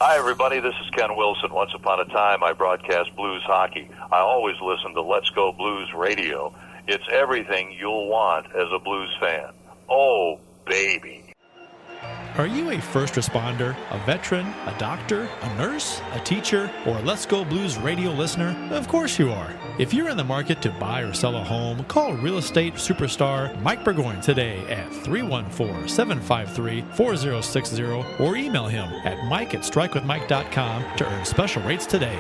Hi, everybody. This is Ken Wilson. Once upon a time, I broadcast blues hockey. I always listen to Let's Go Blues Radio. It's everything you'll want as a blues fan. Oh, baby. Are you a first responder, a veteran, a doctor, a nurse, a teacher, or a Let's Go Blues Radio listener? Of course you are. If you're in the market to buy or sell a home, call real estate superstar Mike Burgoyne today at 314-753-4060 or email him at mike@strikewithmike.com to earn special rates today.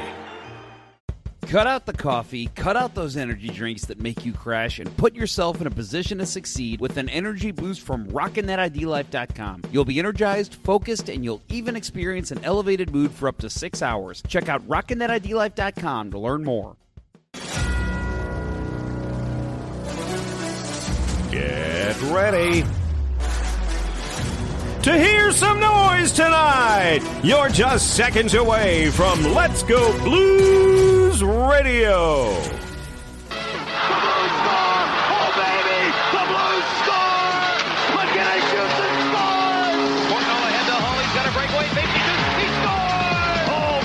Cut out the coffee, cut out those energy drinks that make you crash, and put yourself in a position to succeed with an energy boost from RockinThatIDLife.com. You'll be energized, focused, and you'll even experience an elevated mood for up to 6 hours. Check out RockinThatIDLife.com to learn more. Get ready to hear some noise tonight. You're just seconds away from Let's Go Blues Radio. The Blues score! Oh, baby! The Blues score! McKinnon shoots and scores! Portnoy ahead to Hall. He's got a breakaway. Maybe he scores! Oh,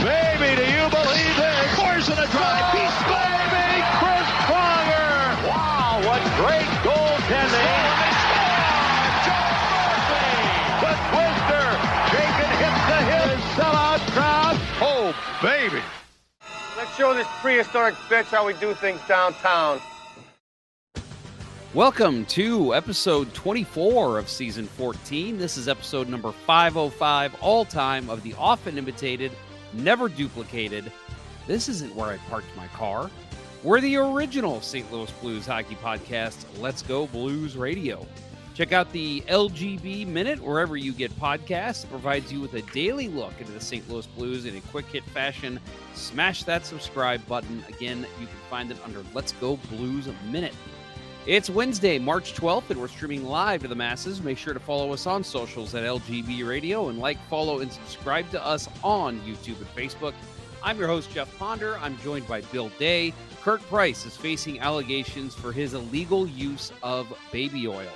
baby, do you believe it? Scores in a drive. He scores! Baby, Chris Pronger! Wow, what great goaltending! The Twister! Jacob hits the hit. Sellout crowd. Oh, baby! Let's show this prehistoric bitch how we do things downtown. Welcome to episode 24 of season 14. This is episode number 505, all time, of the often imitated, never duplicated. This isn't where I parked my car. We're the original St. Louis Blues hockey podcast, Let's Go Blues Radio. Check out the LGB Minute wherever you get podcasts. It provides you with a daily look into the St. Louis Blues in a quick hit fashion. Smash that subscribe button. Again, you can find it under Let's Go Blues Minute. It's Wednesday, March 12th, and we're streaming live to the masses. Make sure to follow us on socials at LGB Radio and like, follow, and subscribe to us on YouTube and Facebook. I'm your host, Jeff Ponder. I'm joined by Bill Day. Kurt Price is facing allegations for his illegal use of baby oil.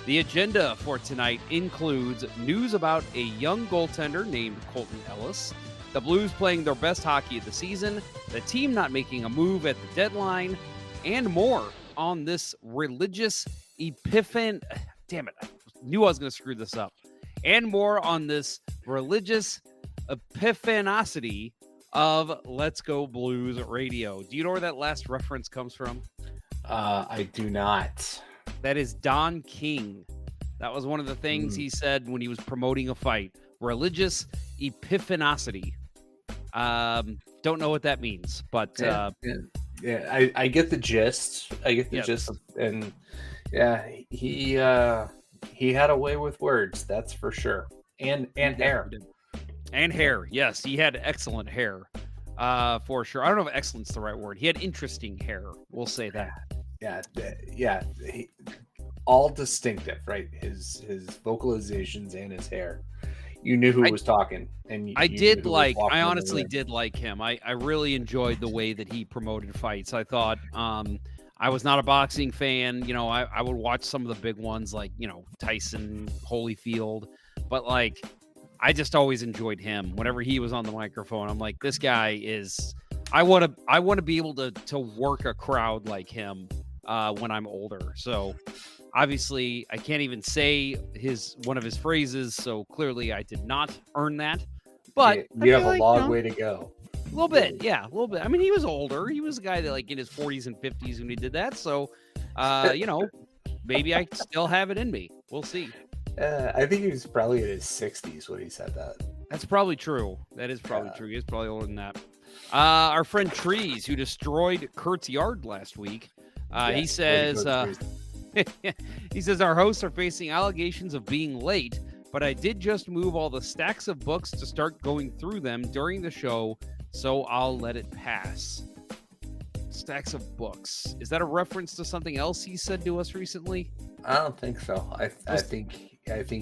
The agenda for tonight includes news about a young goaltender named Colton Ellis, the Blues playing their best hockey of the season, the team not making a move at the deadline, and more on this religious damn it, I knew I was going to screw this up. And more on this religious epiphanosity of Let's Go Blues Radio. Do you know where that last reference comes from? I do not. That is Don King. That was one of the things he said when he was promoting a fight. Religious epiphanosity. Don't know what that means, but I get the gist. Gist, and yeah, he had a way with words, that's for sure, and hair. And hair, yes, he had excellent hair, for sure. I don't know if excellent's the right word. He had interesting hair. We'll say that. Yeah. All distinctive, right? His vocalizations and his hair. You knew who was talking, and I honestly did like him. I really enjoyed the way that he promoted fights. I thought, I was not a boxing fan. You know, I would watch some of the big ones like, you know, Tyson, Holyfield, but like, I just always enjoyed him. Whenever he was on the microphone, I'm like, this guy is. I want to be able to work a crowd like him when I'm older. So obviously, I can't even say one of his phrases. So clearly, I did not earn that. But you have a long way to go. A little bit, yeah, a little bit. I mean, he was older. He was a guy that like in his 40s and 50s when he did that. So, you know, maybe I still have it in me. We'll see. I think he was probably in his 60s when he said that. That's probably true. That is probably true. He was probably older than that. Our friend Trees, who destroyed Kurt's yard last week, he says, he says our hosts are facing allegations of being late, but I did just move all the stacks of books to start going through them during the show, so I'll let it pass. Stacks of books. Is that a reference to something else he said to us recently? I don't think so. I think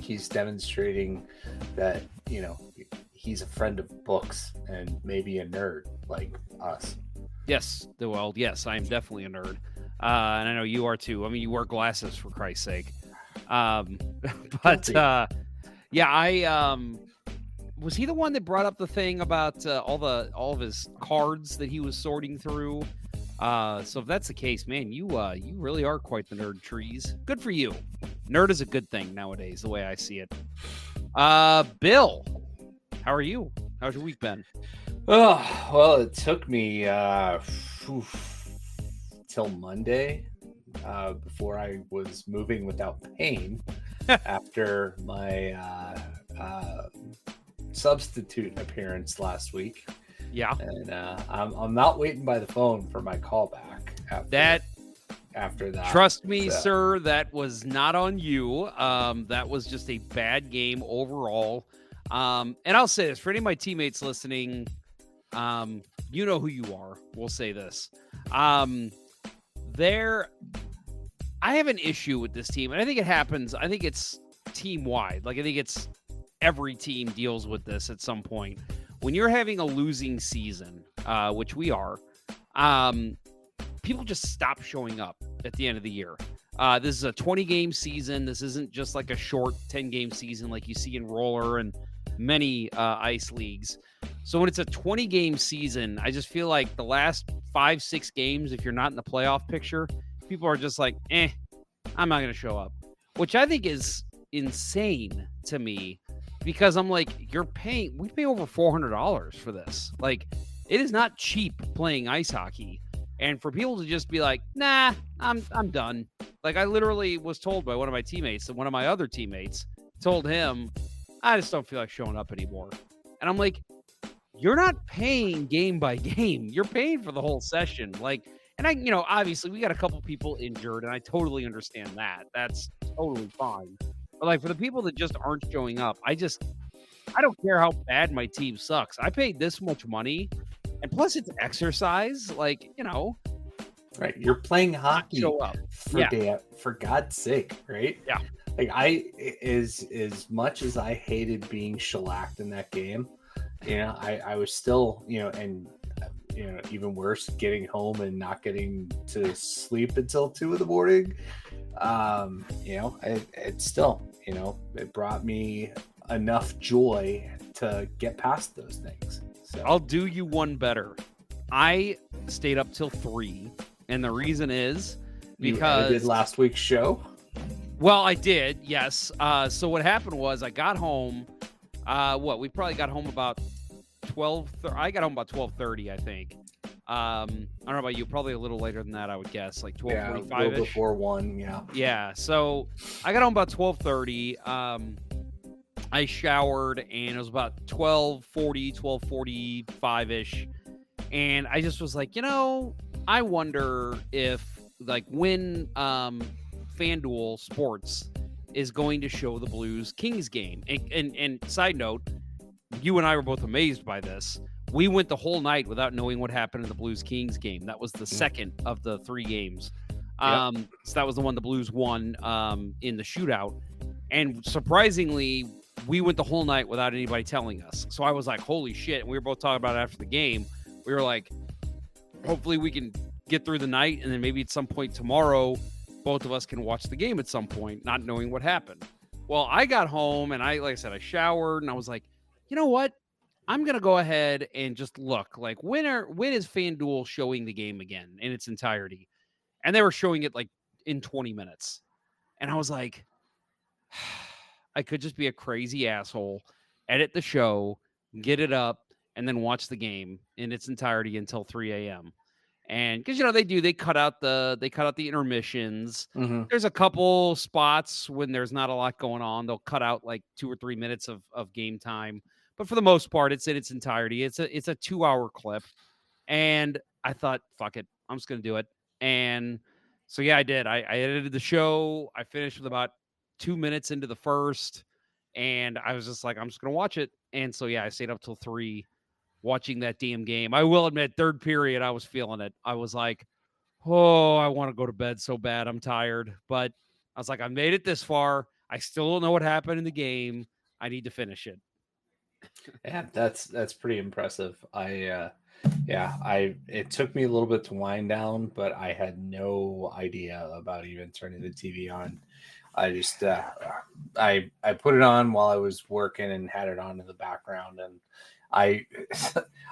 he's demonstrating that, you know, he's a friend of books and maybe a nerd like us. Yes. Well, yes, I am definitely a nerd. And I know you are too. I mean, you wear glasses for Christ's sake. Yeah, Was he the one that brought up the thing about all of his cards that he was sorting through? So if that's the case, man, you really are quite the nerd trees. Good for you. Nerd is a good thing nowadays, the way I see it. Bill, how are you? How's your week been? Oh, well, it took me till Monday before I was moving without pain after my substitute appearance last week. Yeah, and I'm not waiting by the phone for my call back after that. Trust me, sir, that was not on you. That was just a bad game overall. And I'll say this for any of my teammates listening, you know who you are. We'll say this. I have an issue with this team, and I think it happens. I think it's team wide. Like, I think it's every team deals with this at some point. When you're having a losing season, which we are, people just stop showing up at the end of the year. This is a 20-game season. This isn't just like a short 10-game season like you see in roller and many ice leagues. So when it's a 20-game season, I just feel like the last 5-6 games, if you're not in the playoff picture, people are just like, I'm not going to show up, which I think is insane to me. Because I'm like, we pay over $400 for this. Like, it is not cheap playing ice hockey. And for people to just be like, nah, I'm done. Like, I literally was told by one of my teammates, and one of my other teammates told him, I just don't feel like showing up anymore. And I'm like, you're not paying game by game. You're paying for the whole session. Like, and obviously we got a couple people injured, and I totally understand that. That's totally fine. But like, for the people that just aren't showing up, I don't care how bad my team sucks. I paid this much money, and plus it's exercise. Like, right? You're playing hockey. Show up for God's sake, right? Yeah. Like, as much as I hated being shellacked in that game, I was still, and even worse, getting home and not getting to sleep until 2 a.m. It still, it brought me enough joy to get past those things. So I'll do you one better. I stayed up till 3, and the reason is because you did last week's show. Well, I did, yes. So what happened was I got home. We probably got home about 12. I got home about 12:30, I think. I don't know about you. Probably a little later than that, I would guess, like 12:45. Yeah, a little before 1. Yeah. Yeah. So I got home about 12:30. I showered, and it was about 12:40, 12:45-ish. And I just was like, I wonder if, like, when FanDuel Sports is going to show the Blues Kings game. And side note, you and I were both amazed by this. We went the whole night without knowing what happened in the Blues Kings game. That was the second of the 3 games. So that was the one the Blues won in the shootout. And surprisingly, we went the whole night without anybody telling us. So I was like, holy shit. And we were both talking about it after the game. We were like, hopefully we can get through the night, and then maybe at some point tomorrow, both of us can watch the game at some point, not knowing what happened. Well, I got home, and like I said, I showered, and I was like, you know what? I'm going to go ahead and just look. Like, when is FanDuel showing the game again in its entirety? And they were showing it like in 20 minutes. And I was like, I could just be a crazy asshole, edit the show, get it up, and then watch the game in its entirety until 3 a.m. And because they cut out the intermissions. Mm-hmm. There's a couple spots when there's not a lot going on. They'll cut out like 2 or 3 minutes of game time. But for the most part, it's in its entirety. It's a 2-hour clip. And I thought, fuck it, I'm just gonna do it. And so yeah, I did. I edited the show. I finished with about 2 minutes into the first, and I was just like, I'm just gonna watch it. And so yeah, I stayed up till 3 watching that damn game. I will admit, third period, I was feeling it. I was like, oh, I want to go to bed so bad. I'm tired. But I was like, I made it this far. I still don't know what happened in the game. I need to finish it. Yeah, that's pretty impressive. It took me a little bit to wind down, but I had no idea about even turning the TV on. I just I put it on while I was working and had it on in the background, and I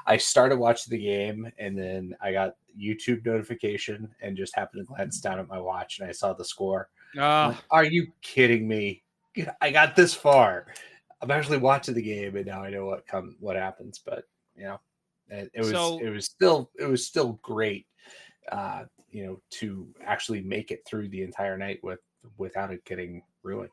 I started watching the game, and then I got YouTube notification and just happened to glance down at my watch, and I saw the score. I'm like, are you kidding me? I got this far. I'm actually watching the game, and now I know what happens. But you know, it was still great. To actually make it through the entire night without it getting ruined.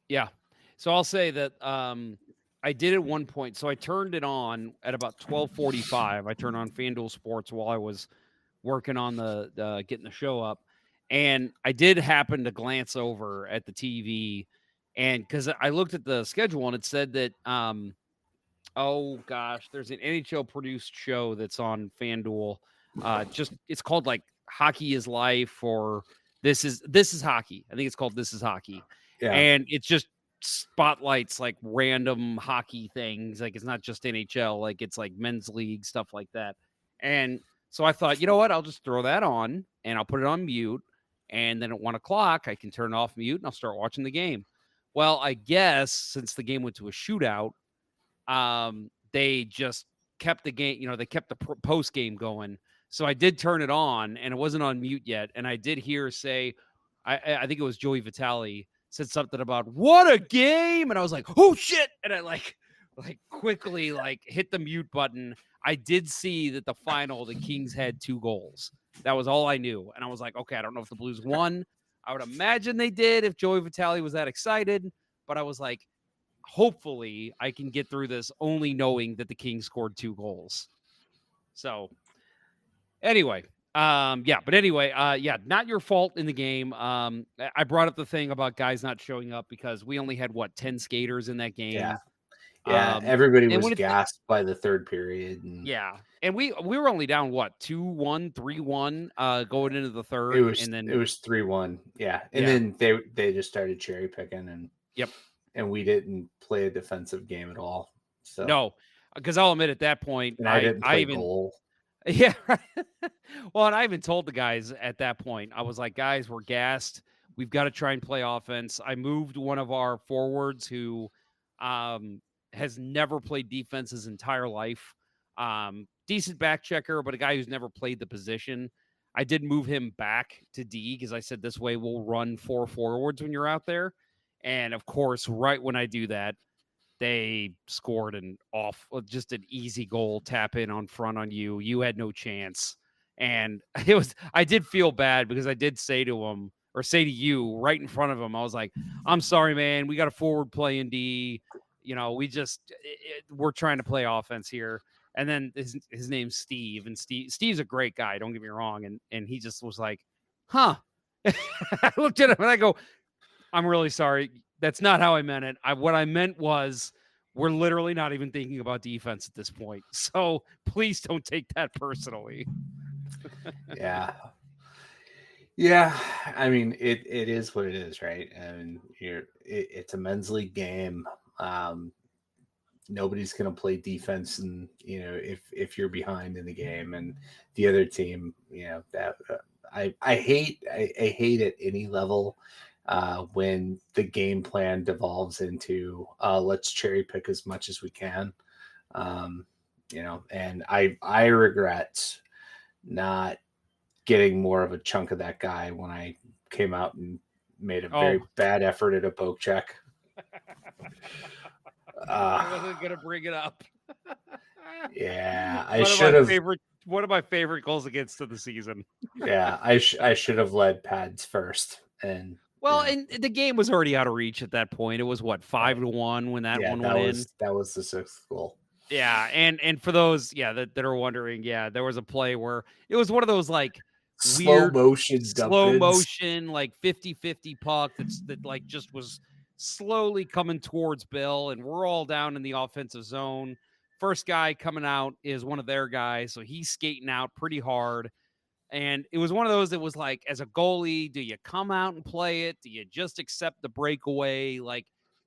Yeah. So I'll say that I did at one point. So I turned it on at about 12:45. I turned on FanDuel Sports while I was working on the getting the show up, and I did happen to glance over at the TV, and because I looked at the schedule and it said that oh gosh, there's an NHL produced show that's on FanDuel. Just it's called like Hockey is Life or This is Hockey. I think it's called This is Hockey. Yeah. And it's just spotlights like random hockey things. Like it's not just NHL, like it's like men's league, stuff like that. And so I thought, you know what, I'll just throw that on and I'll put it on mute. And then at 1:00, I can turn off mute and I'll start watching the game. Well, I guess since the game went to a shootout, they just kept the game, they kept the post game going. So I did turn it on and it wasn't on mute yet. And I did hear say, I think it was Joey Vitale said something about what a game. And I was like, oh shit. And I like quickly hit the mute button. I did see that the Kings had 2 goals. That was all I knew. And I was like, okay, I don't know if the Blues won. I would imagine they did if Joey Vitale was that excited. But I was like, hopefully I can get through this only knowing that the Kings scored 2 goals. So anyway, not your fault in the game. I brought up the thing about guys not showing up because we only had 10 skaters in that game. Yeah. Everybody was gassed by the third period. And and we were only down 2-1, 3-1 going into the third. It was 3-1. And then they just started cherry picking and and we didn't play a defensive game at all. So no, because I'll admit at that point, and I didn't play goal. Yeah. Well, and I even told the guys at that point, I was like, guys, we're gassed. We've got to try and play offense. I moved one of our forwards who has never played defense his entire life. Decent back checker, but a guy who's never played the position. I did move him back to D because I said this way we'll run 4 forwards when you're out there. And of course, right when I do that, they scored just an easy goal, tap in on front on you. You had no chance. And I did feel bad because I did say to him or say to you right in front of him, I was like, I'm sorry, man. We got a forward play in D. We're trying to play offense here. And then his name's Steve, and Steve's a great guy. Don't get me wrong. And he just was like, huh. I looked at him and I go, I'm really sorry. That's not how I meant it. What I meant was we're literally not even thinking about defense at this point. So please don't take that personally. Yeah. Yeah. I mean, it is what it is, right? And it's a men's league game. Nobody's going to play defense. And, if you're behind in the game and the other team, that I hate at any level when the game plan devolves into let's cherry pick as much as we can, and I regret not getting more of a chunk of that guy when I came out and made a very bad effort at a poke check. I wasn't gonna bring it up. Yeah, I should have. One of my favorite goals against of the season. Yeah, I should have led pads first. And and the game was already out of reach at that point. It was 5-1 when that one went in. That was the 6th goal. Yeah, and for those that are wondering, there was a play where it was one of those slow motion like 50-50 puck that just was slowly coming towards Bill, and we're all down in the offensive zone. First guy coming out is one of their guys, so he's skating out pretty hard. And it was one of those that was like, as a goalie, do you come out and play it? Do you just accept the breakaway?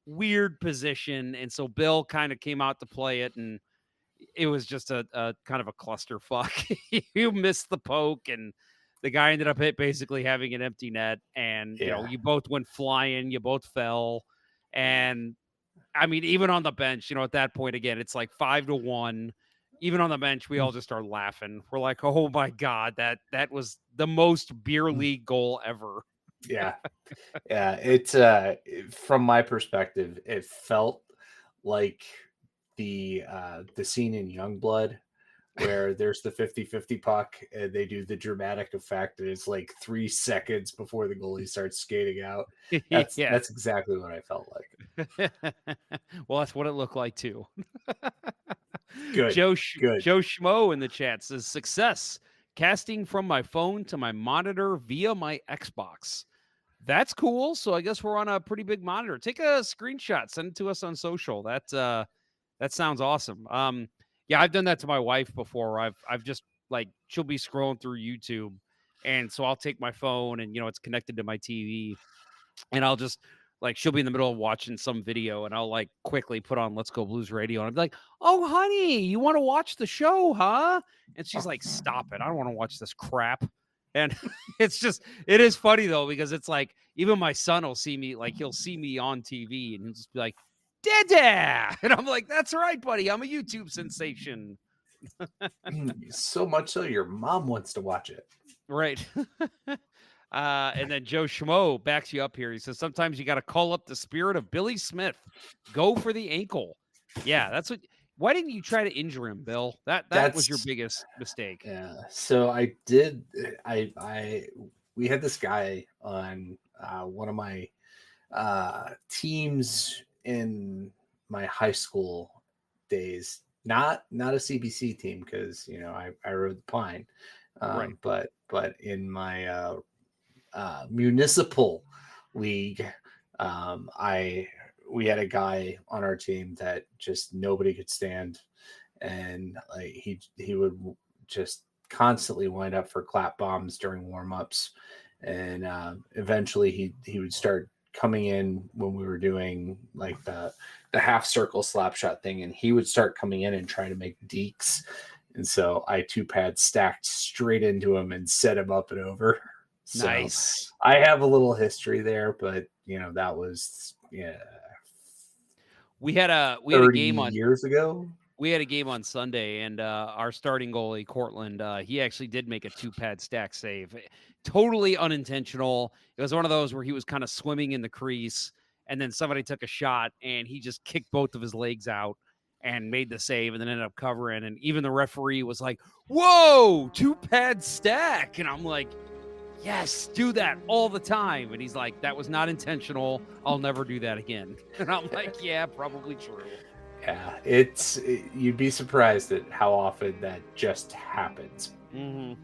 Weird position. And so Bill kind of came out to play it, and it was just a kind of a clusterfuck. You missed the poke, and the guy ended up basically having an empty net, and you both went flying, you both fell, and I mean, even on the bench, at that point again, it's like 5-1. Even on the bench, we all just start laughing. We're like, "Oh my god, that was the most beer league goal ever." Yeah. It's from my perspective, it felt like the scene in Youngblood where there's the 50-50 puck and they do the dramatic effect and it's like 3 seconds before the goalie starts skating out. That's exactly what I felt like. Well, that's what it looked like too. Good. Joe Good. Schmo in the chat says, "Success casting from my phone to my monitor via my Xbox." That's cool. So I guess we're on a pretty big monitor. Take a screenshot, send it to us on social. That sounds awesome. Yeah, I've done that to my wife before. I've just like, she'll be scrolling through YouTube, and so I'll take my phone and it's connected to my TV, and I'll just like, she'll be in the middle of watching some video, and I'll like quickly put on Let's Go Blues Radio, and I'll be like, "Oh, honey, you want to watch the show, huh?" And she's like, "Stop it! I don't want to watch this crap." And it is funny though, because it's like, even my son will see me, like he'll see me on TV and he'll just be like, "Dada!" And I'm like, "That's right, buddy. I'm a YouTube sensation." So much so your mom wants to watch it. Right. And then Joe Schmo backs you up here. He says, "Sometimes you got to call up the spirit of Billy Smith. Go for the ankle." Yeah, that's what. Why didn't you try to injure him, Bill? That was your biggest mistake. Yeah. So I did. We had this guy on one of my teams in my high school days. Not a CBC team because I rode the Pine, right. But in my municipal league, we had a guy on our team that just nobody could stand, and like he would just constantly wind up for clap bombs during warm-ups, and eventually he would start coming in when we were doing like the half circle slap shot thing, and he would start coming in and try to make dekes, and so I 2-pad stacked straight into him and set him up and over. So nice. I have a little history there, but that was we had a game on years ago. We had a game on Sunday, and our starting goalie, Cortland, he actually did make a 2-pad stack save. Totally unintentional. It was one of those where he was kind of swimming in the crease, and then somebody took a shot, and he just kicked both of his legs out and made the save, and then ended up covering. And even the referee was like, "Whoa, 2-pad stack." And I'm like, "Yes, do that all the time." And he's like, "That was not intentional. I'll never do that again." And I'm like, "Yeah, probably true." Yeah, you'd be surprised at how often that just happens. Mm-hmm.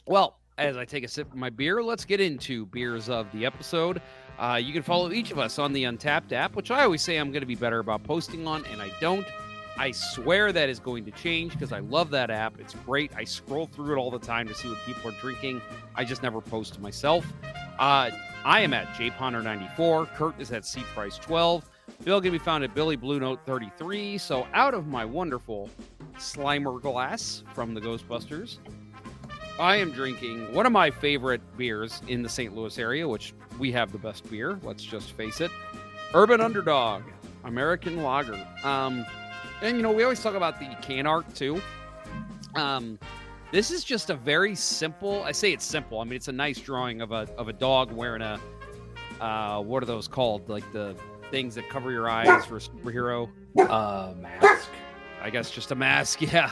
Well, as I take a sip of my beer, let's get into beers of the episode. You can follow each of us on the Untapped app, which I always say I'm going to be better about posting on, and I don't. I swear that is going to change because I love that app. It's great. I scroll through it all the time to see what people are drinking. I just never post to myself. I am at jponder94. Kurt is at cprice12. Bill can be found at Billy Blue Note 33. So out of my wonderful Slimer glass from the Ghostbusters, I am drinking one of my favorite beers in the St. Louis area, which we have the best beer. Let's just face it. Urban Underdog American Lager. And, we always talk about the can art, too. This is just a very simple... I say it's simple. I mean, it's a nice drawing of a dog wearing a... what are those called? Like the things that cover your eyes for a superhero? Mask. I guess just a mask, yeah.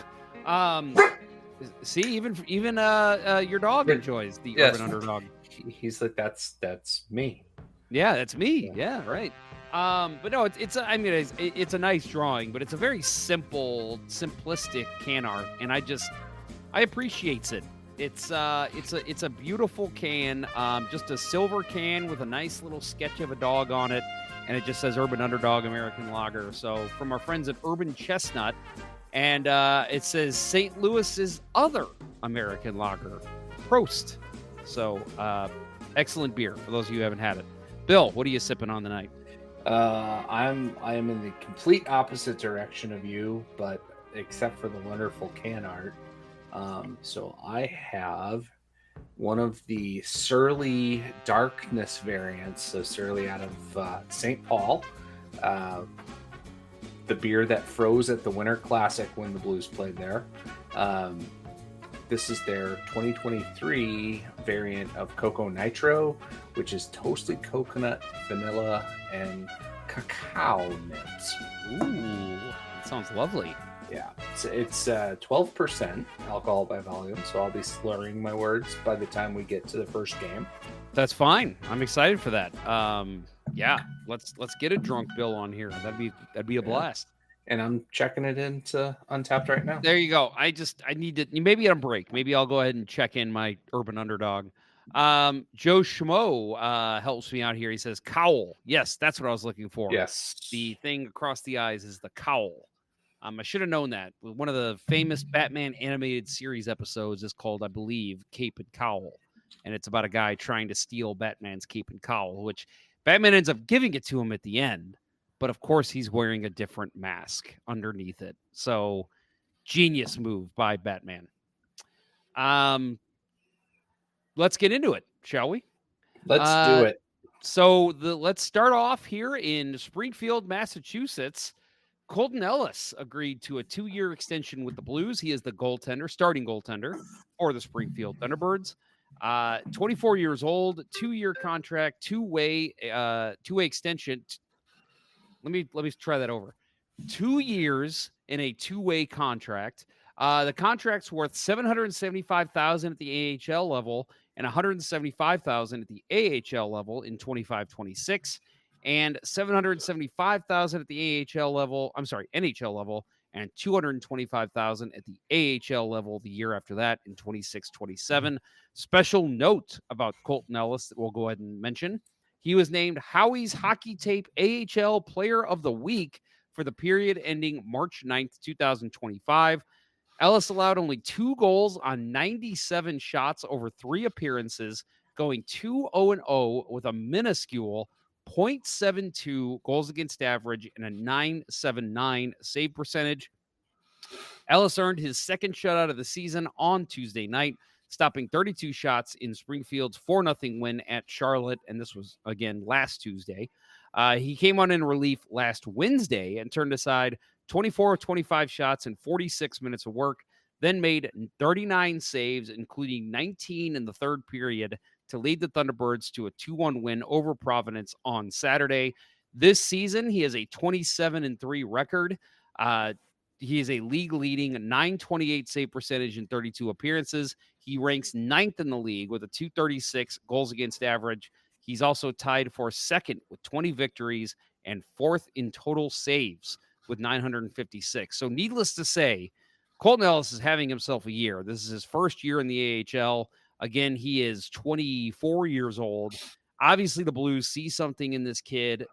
See, even your dog enjoys the Urban Underdog. He's like, that's me. Yeah, that's me. Yeah, right. But no, it's a nice drawing, but it's a very simplistic can art, and I appreciates it. It's a beautiful can, just a silver can with a nice little sketch of a dog on it, and it just says Urban Underdog American Lager. So from our friends at Urban Chestnut, and it says St. Louis's other American Lager, Prost. So excellent beer for those of you who haven't had it. Bill, what are you sipping on tonight? I am in the complete opposite direction of you, but except for the wonderful can art, So I have one of the Surly Darkness variants. So Surly out of St. Paul. The beer that froze at the Winter Classic when the Blues played there. This is their 2023 variant of Cocoa Nitro, which is toasted coconut, vanilla, and cacao nibs. Ooh, that sounds lovely. Yeah, it's 12% alcohol by volume, so I'll be slurring my words by the time we get to the first game. That's fine. I'm excited for that. Yeah, let's get a drunk Bill on here. That'd be a blast. And I'm checking it into Untapped right now. There you go. I need to maybe on a break. Maybe I'll go ahead and check in my Urban Underdog. Joe Schmo helps me out here. He says cowl. Yes, that's what I was looking for. Yes. The thing across the eyes is the cowl. I should have known that. One of the famous Batman animated series episodes is called, I believe, Cape and Cowl. And it's about a guy trying to steal Batman's cape and cowl, which Batman ends up giving it to him at the end. But of course, he's wearing a different mask underneath it. So, genius move by Batman. Let's get into it, shall we? Let's do it. So let's start off here in Springfield, Massachusetts. Colton Ellis agreed to a 2-year extension with the Blues. He is the starting goaltender for the Springfield Thunderbirds. 24 years old, 2-year contract, two-way extension. Let me try that over. 2 years in a two-way contract. The contract's worth $775,000 at the AHL level and $175,000 at the AHL level in 25-26, and $775,000 at the NHL level, and $225,000 at the AHL level the year after that in 26-27. Special note about Colton Ellis that we'll go ahead and mention. He was named Howie's Hockey Tape AHL Player of the Week for the period ending March 9th, 2025. Ellis allowed only 2 goals on 97 shots over 3 appearances, going 2-0-0 with a minuscule .72 goals against average and a .979 save percentage. Ellis earned his second shutout of the season on Tuesday night, stopping 32 shots in Springfield's 4-0 win at Charlotte, and this was, again, last Tuesday. He came on in relief last Wednesday and turned aside 24 of 25 shots in 46 minutes of work, then made 39 saves, including 19 in the third period, to lead the Thunderbirds to a 2-1 win over Providence on Saturday. This season, he has a 27-3 record. He is a league-leading .928 save percentage in 32 appearances. He ranks 9th in the league with a .236 goals against average. He's also tied for second with 20 victories and 4th in total saves with 956. So needless to say, Colton Ellis is having himself a year. This is his first year in the AHL. Again, he is 24 years old. Obviously, the Blues see something in this kid.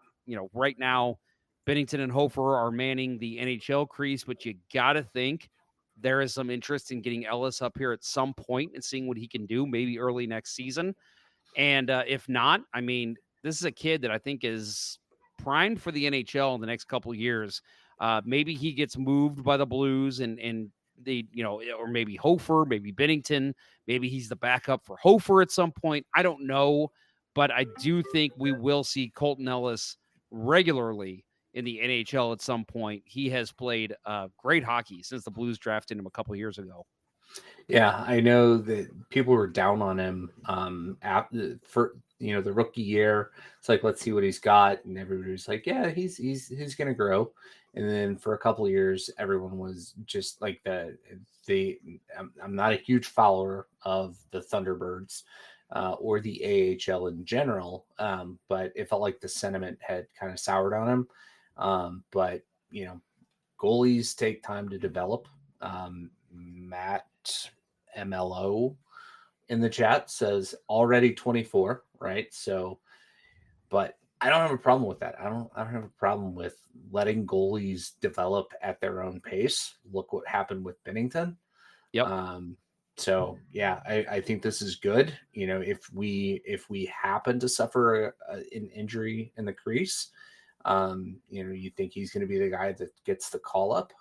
Right now, Binnington and Hofer are manning the NHL crease, but you got to think there is some interest in getting Ellis up here at some point and seeing what he can do, maybe early next season. And if not, this is a kid that I think is primed for the NHL in the next couple of years. Maybe he gets moved by the Blues and they, or maybe Hofer, maybe Binnington, maybe he's the backup for Hofer at some point. I don't know, but I do think we will see Colton Ellis regularly in the NHL at some point. He has played great hockey since the Blues drafted him a couple of years ago. Yeah, I know that people were down on him for the rookie year. It's like, let's see what he's got, and everybody's like, yeah, he's going to grow. And then for a couple of years, everyone was just like I'm not a huge follower of the Thunderbirds or the AHL in general, but it felt like the sentiment had kind of soured on him. But goalies take time to develop. Matt MLO in the chat says already 24, right? So, but I don't have a problem with that. I don't have a problem with letting goalies develop at their own pace. Look what happened with Binnington. Yep. So yeah, I think this is good. If we happen to suffer an injury in the crease, you think he's going to be the guy that gets the call up.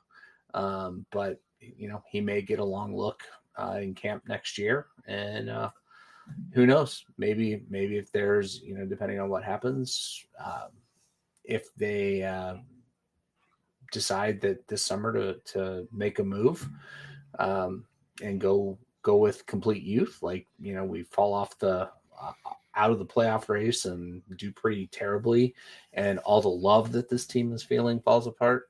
But he may get a long look in camp next year, and who knows? Maybe if there's, depending on what happens, if they decide that this summer to make a move and go with complete youth, like we fall off the out of the playoff race and do pretty terribly, and all the love that this team is feeling falls apart.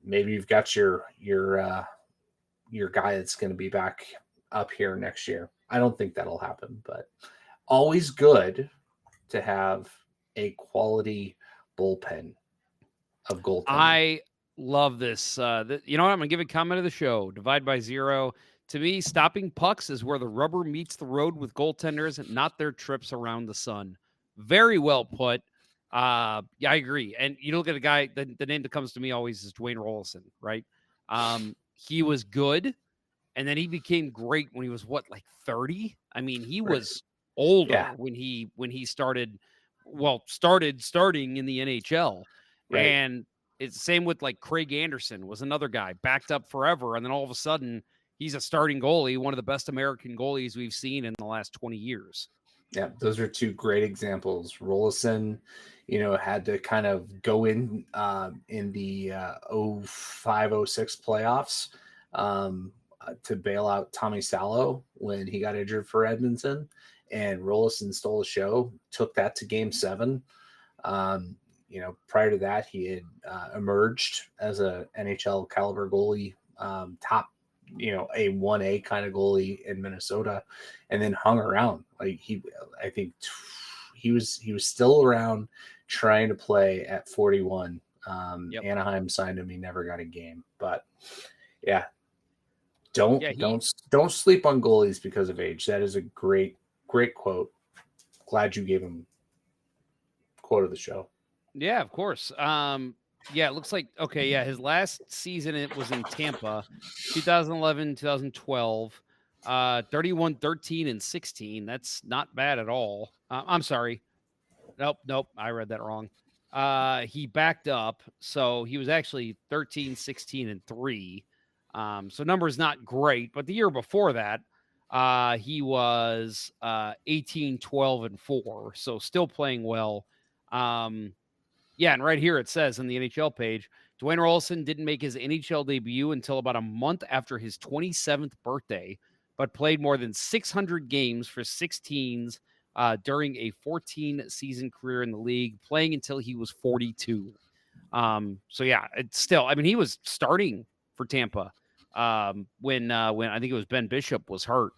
Maybe you've got your guy that's going to be back up here next year. I don't think that'll happen, but always good to have a quality bullpen of goaltending. I love this. You know what? I'm going to give a comment of the show. Divide by zero. To me, stopping pucks is where the rubber meets the road with goaltenders, not their trips around the sun. Very well put. Yeah, I agree. And you look at a guy, the name that comes to me always is Dwayne Rollison, right? He was good, and then he became great when he was like 30? I mean, he was older when he started starting in the NHL. Right. And it's the same with like Craig Anderson was another guy backed up forever. And then all of a sudden he's a starting goalie, one of the best American goalies we've seen in the last 20 years. Yeah, those are two great examples. Rollison, had to kind of go in the 05-06 playoffs to bail out Tommy Salo when he got injured for Edmonton, and Rollison stole the show, took that to Game 7. Prior to that, he had emerged as a NHL caliber goalie, top, a 1A kind of goalie in Minnesota, and then hung around. Like I think he was still around trying to play at 41. Anaheim signed him. He never got a game, but yeah, don't sleep on goalies because of age. That is a great quote. Glad you gave him quote of the show. Yeah, of course. Yeah, it looks like, his last season, it was in Tampa, 2011, 2012, 31, 13, and 16. That's not bad at all. I'm sorry. Nope. I read that wrong. He backed up. So he was actually 13, 16, and 3. So numbers not great. But the year before that, he was 18, 12, and 4. So still playing well. Yeah, and right here it says on the NHL page, Dwayne Rollison didn't make his NHL debut until about a month after his 27th birthday, but played more than 600 games for 16s during a 14-season career in the league, playing until he was 42. So yeah, it's still, I mean, he was starting for Tampa when I think it was Ben Bishop was hurt,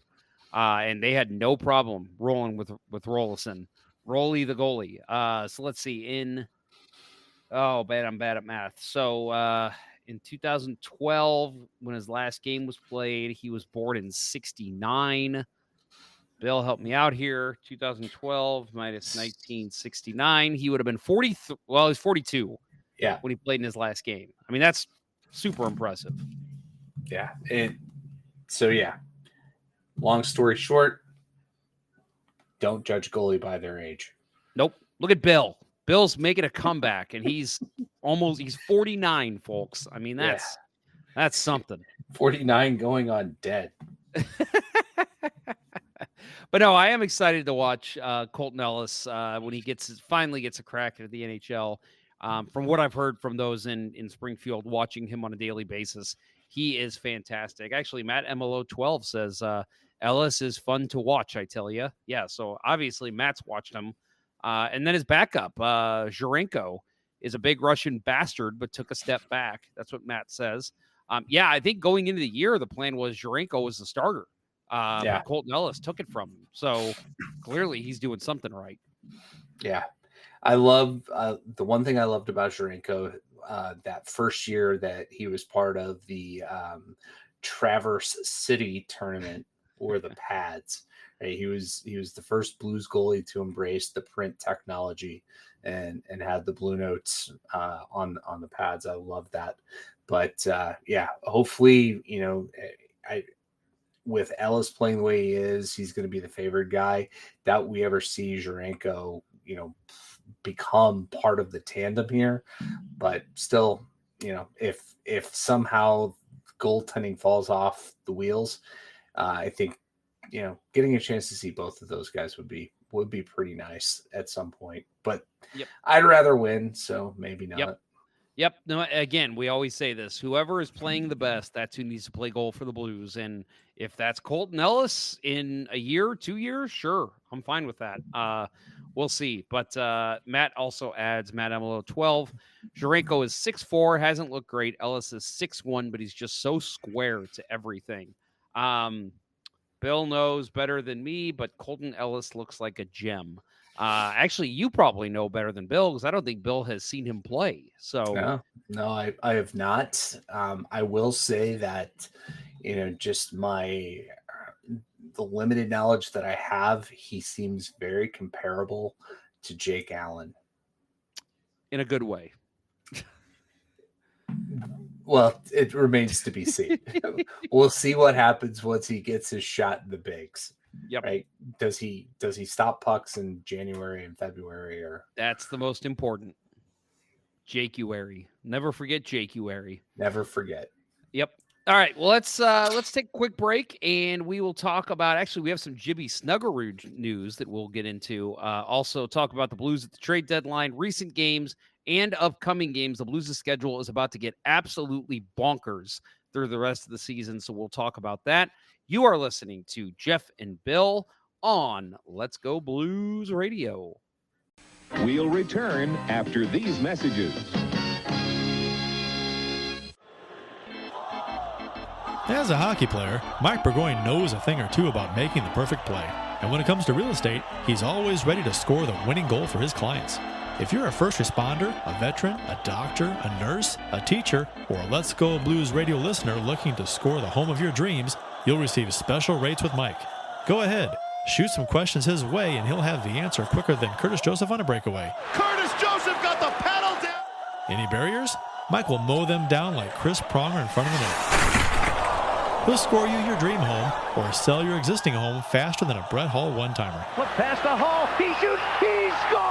and they had no problem rolling with Rollison. Rolly the goalie. So let's see. I'm bad at math. So in 2012, when his last game was played, he was born in 69. Bill, help me out here. 2012 minus 1969. He would have been 40. Well, he's 42. Yeah. When he played in his last game. I mean, that's super impressive. Yeah. Long story short, don't judge goalie by their age. Nope. Look at Bill. Bill's making a comeback, and he's 49, folks. I mean, that's something. 49 going on dead. But no, I am excited to watch Colton Ellis when he finally gets a crack at the NHL. From what I've heard from those in Springfield, watching him on a daily basis, he is fantastic. Actually, Matt MLO12 says Ellis is fun to watch, I tell you. Yeah, so obviously Matt's watched him. And then his backup, Zhurenko, is a big Russian bastard, but took a step back. That's what Matt says. I think going into the year, the plan was Zhurenko was the starter. But Colton Ellis took it from him. So clearly he's doing something right. Yeah. I love the one thing I loved about Zhurenko that first year that he was part of the Traverse City tournament were the pads. Right? He was the first Blues goalie to embrace the print technology and had the blue notes on the pads. I love that. But hopefully, with Ellis playing the way he is, he's going to be the favored guy. That we ever see Zhurenko, become part of the tandem here. But still, if somehow goaltending falls off the wheels, I think, getting a chance to see both of those guys would be pretty nice at some point. But I'd rather win, so maybe not. Yep. No, again, we always say this. Whoever is playing the best, that's who needs to play goal for the Blues. And if that's Colton Ellis in a year, 2 years, sure, I'm fine with that. We'll see. But Matt also adds, Matt Emelo, 12. Jurenko is 6'4", hasn't looked great. Ellis is 6'1", but he's just so square to everything. Bill knows better than me, but Colton Ellis looks like a gem. Actually, you probably know better than Bill because I don't think Bill has seen him play. So no, I have not. I will say that, just the limited knowledge that I have, he seems very comparable to Jake Allen. In a good way. Well, it remains to be seen. We'll see what happens once he gets his shot in the bigs. Yep. Right? Does he stop pucks in January and February, or that's the most important? Jacuary. Never forget Jacuary. Never forget. Yep. All right. Well, let's take a quick break, and we will talk about. Actually, we have some Jibby Snuggerud news that we'll get into. Also, talk about the Blues at the trade deadline, recent games, and upcoming games. The Blues' schedule is about to get absolutely bonkers through the rest of the season, so we'll talk about that. You are listening to Jeff and Bill on Let's Go Blues Radio. We'll return after these messages. As a hockey player, Mike Burgoyne knows a thing or two about making the perfect play. And when it comes to real estate, he's always ready to score the winning goal for his clients. If you're a first responder, a veteran, a doctor, a nurse, a teacher, or a Let's Go Blues Radio listener looking to score the home of your dreams, you'll receive special rates with Mike. Go ahead, shoot some questions his way, and he'll have the answer quicker than Curtis Joseph on a breakaway. Curtis Joseph got the paddle down. Any barriers? Mike will mow them down like Chris Pronger in front of the net. He'll score you your dream home or sell your existing home faster than a Brett Hall one-timer. Look past the Hall. He shoots. He scores.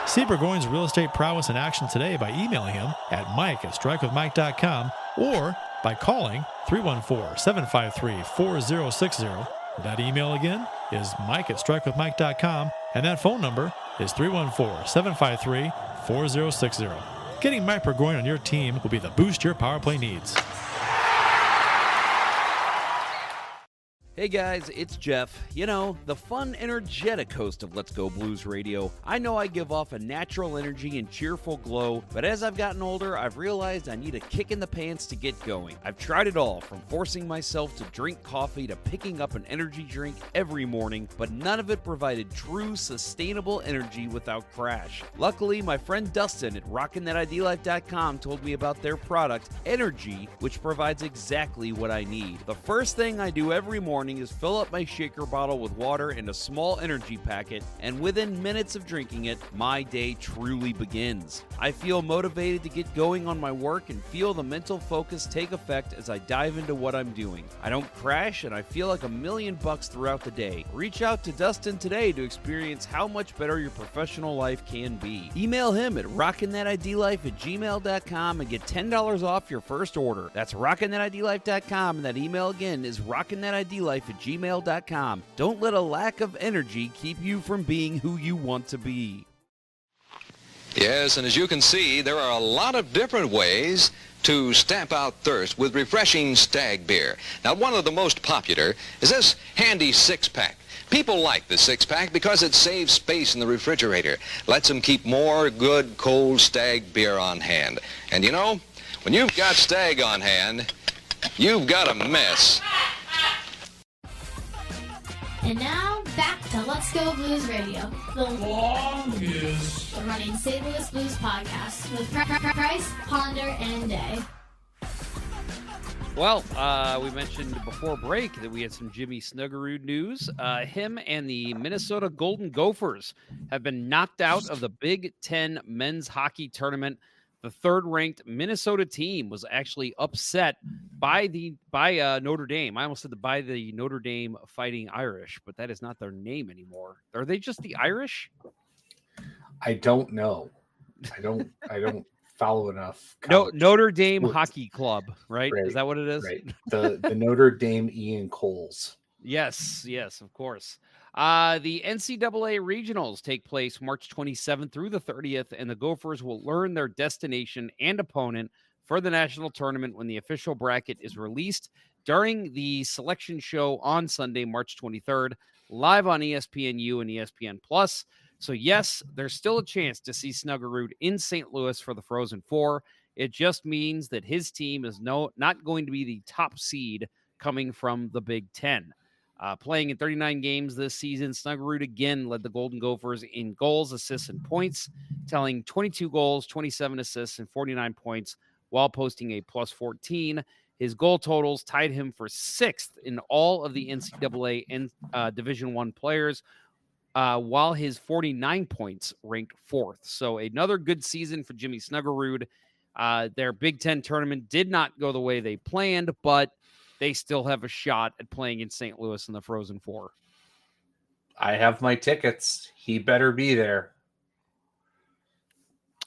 See Burgoyne's real estate prowess in action today by emailing him at mike@strikewithmike.com or by calling 314-753-4060. That email again is mike@strikewithmike.com, and that phone number is 314-753-4060. Getting Mike Burgoyne on your team will be the boost your power play needs. Hey guys, it's Jeff. The fun, energetic host of Let's Go Blues Radio. I know I give off a natural energy and cheerful glow, but as I've gotten older, I've realized I need a kick in the pants to get going. I've tried it all, from forcing myself to drink coffee to picking up an energy drink every morning, but none of it provided true, sustainable energy without crash. Luckily, my friend Dustin at RockinThatIDLife.com told me about their product, Energy, which provides exactly what I need. The first thing I do every morning is fill up my shaker bottle with water and a small energy packet, and within minutes of drinking it, my day truly begins. I feel motivated to get going on my work and feel the mental focus take effect as I dive into what I'm doing. I don't crash, and I feel like $1,000,000 throughout the day. Reach out to Dustin today to experience how much better your professional life can be. Email him at rockinthatidlife@gmail.com and get $10 off your first order. That's rockinthatidlife.com, and that email again is rockinthatidlife@gmail.com. Don't let a lack of energy keep you from being who you want to be. Yes, and as you can see, there are a lot of different ways to stamp out thirst with refreshing Stag beer. Now, one of the most popular is this handy six-pack. People like the six-pack because it saves space in the refrigerator, lets them keep more good cold Stag beer on hand. And when you've got Stag on hand, you've got a mess. And now, back to Let's Go Blues Radio, the longest running St. Louis Blues podcast with Price, Ponder, and Day. Well, we mentioned before break that we had some Jimmy Snuggerud news. Him and the Minnesota Golden Gophers have been knocked out of the Big Ten men's hockey tournament. The third-ranked Minnesota team was actually upset by Notre Dame. I almost said by the Notre Dame Fighting Irish, but that is not their name anymore. Are they just the Irish? I don't know. I don't follow enough. Notre Dame sports. Hockey Club, right? Is that what it is? Right. The Notre Dame Ian Coles. Yes, of course. The NCAA regionals take place March 27th through the 30th, and the Gophers will learn their destination and opponent for the national tournament when the official bracket is released during the selection show on Sunday, March 23rd, live on ESPNU and ESPN Plus. So yes, there's still a chance to see Snuggerud in St. Louis for the Frozen Four. It just means that his team is not going to be the top seed coming from the Big Ten. Playing in 39 games this season, Snuggerud again led the Golden Gophers in goals, assists, and points, telling 22 goals, 27 assists, and 49 points while posting a plus 14. His goal totals tied him for 6th in all of the NCAA and Division I players, while his 49 points ranked 4th. So another good season for Jimmy Snuggerud. Their Big Ten tournament did not go the way they planned, but they still have a shot at playing in St. Louis in the Frozen Four. I have my tickets. He better be there.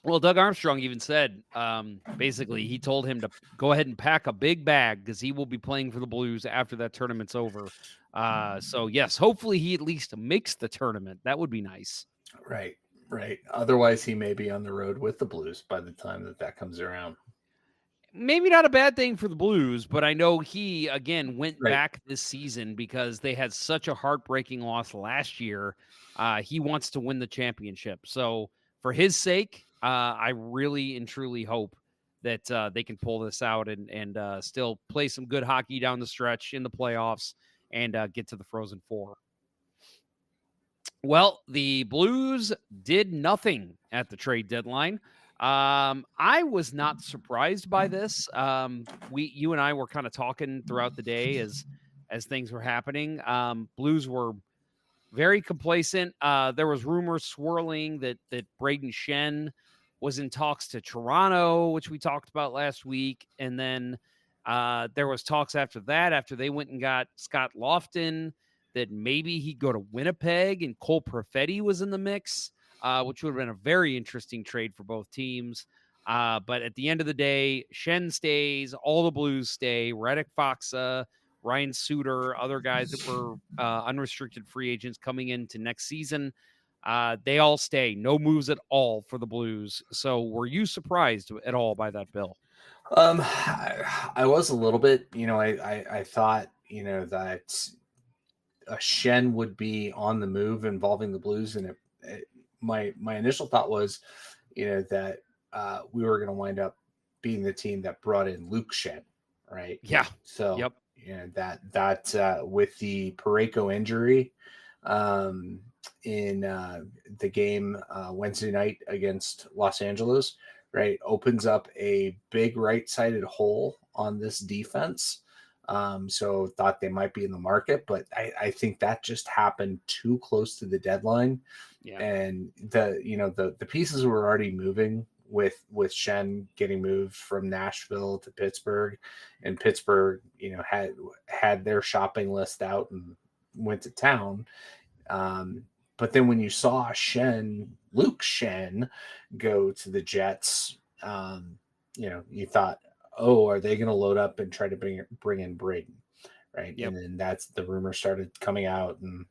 Well, Doug Armstrong even said, basically, he told him to go ahead and pack a big bag because he will be playing for the Blues after that tournament's over. So, yes, hopefully he at least makes the tournament. That would be nice. Right. Otherwise, he may be on the road with the Blues by the time that comes around. Maybe not a bad thing for the Blues, but I know he, again, went back this season because they had such a heartbreaking loss last year. He wants to win the championship. So for his sake, I really and truly hope that they can pull this out and still play some good hockey down the stretch in the playoffs and get to the Frozen Four. Well, the Blues did nothing at the trade deadline. I was not surprised by this. You and I were kind of talking throughout the day as things were happening. Blues were very complacent. There was rumors swirling that Braden Shen was in talks to Toronto, which we talked about last week. And then there was talks after that, after they went and got Scott Lofton, that maybe he'd go to Winnipeg, and Cole Perfetti was in the mix, which would have been a very interesting trade for both teams. But at the end of the day, Shen stays, all the Blues stay, Radek Faksa, Ryan Suter, other guys that were unrestricted free agents coming into next season. They all stay. No moves at all for the Blues. So were you surprised at all by that, Bill? I was a little bit. I thought, that a Shen would be on the move involving the Blues. And my initial thought was, that we were going to wind up being the team that brought in Luke Shen, right? Yeah. So, yep. That with the Parayko injury in the game Wednesday night against Los Angeles, right, opens up a big right-sided hole on this defense. So thought they might be in the market, but I think that just happened too close to the deadline. Yeah. And the pieces were already moving with Shen getting moved from Nashville to Pittsburgh, and Pittsburgh, had their shopping list out and went to town. But then when you saw Luke Shen go to the Jets, you thought, oh, are they going to load up and try to bring in Braden, right? Yep. And then that's the rumor started coming out. And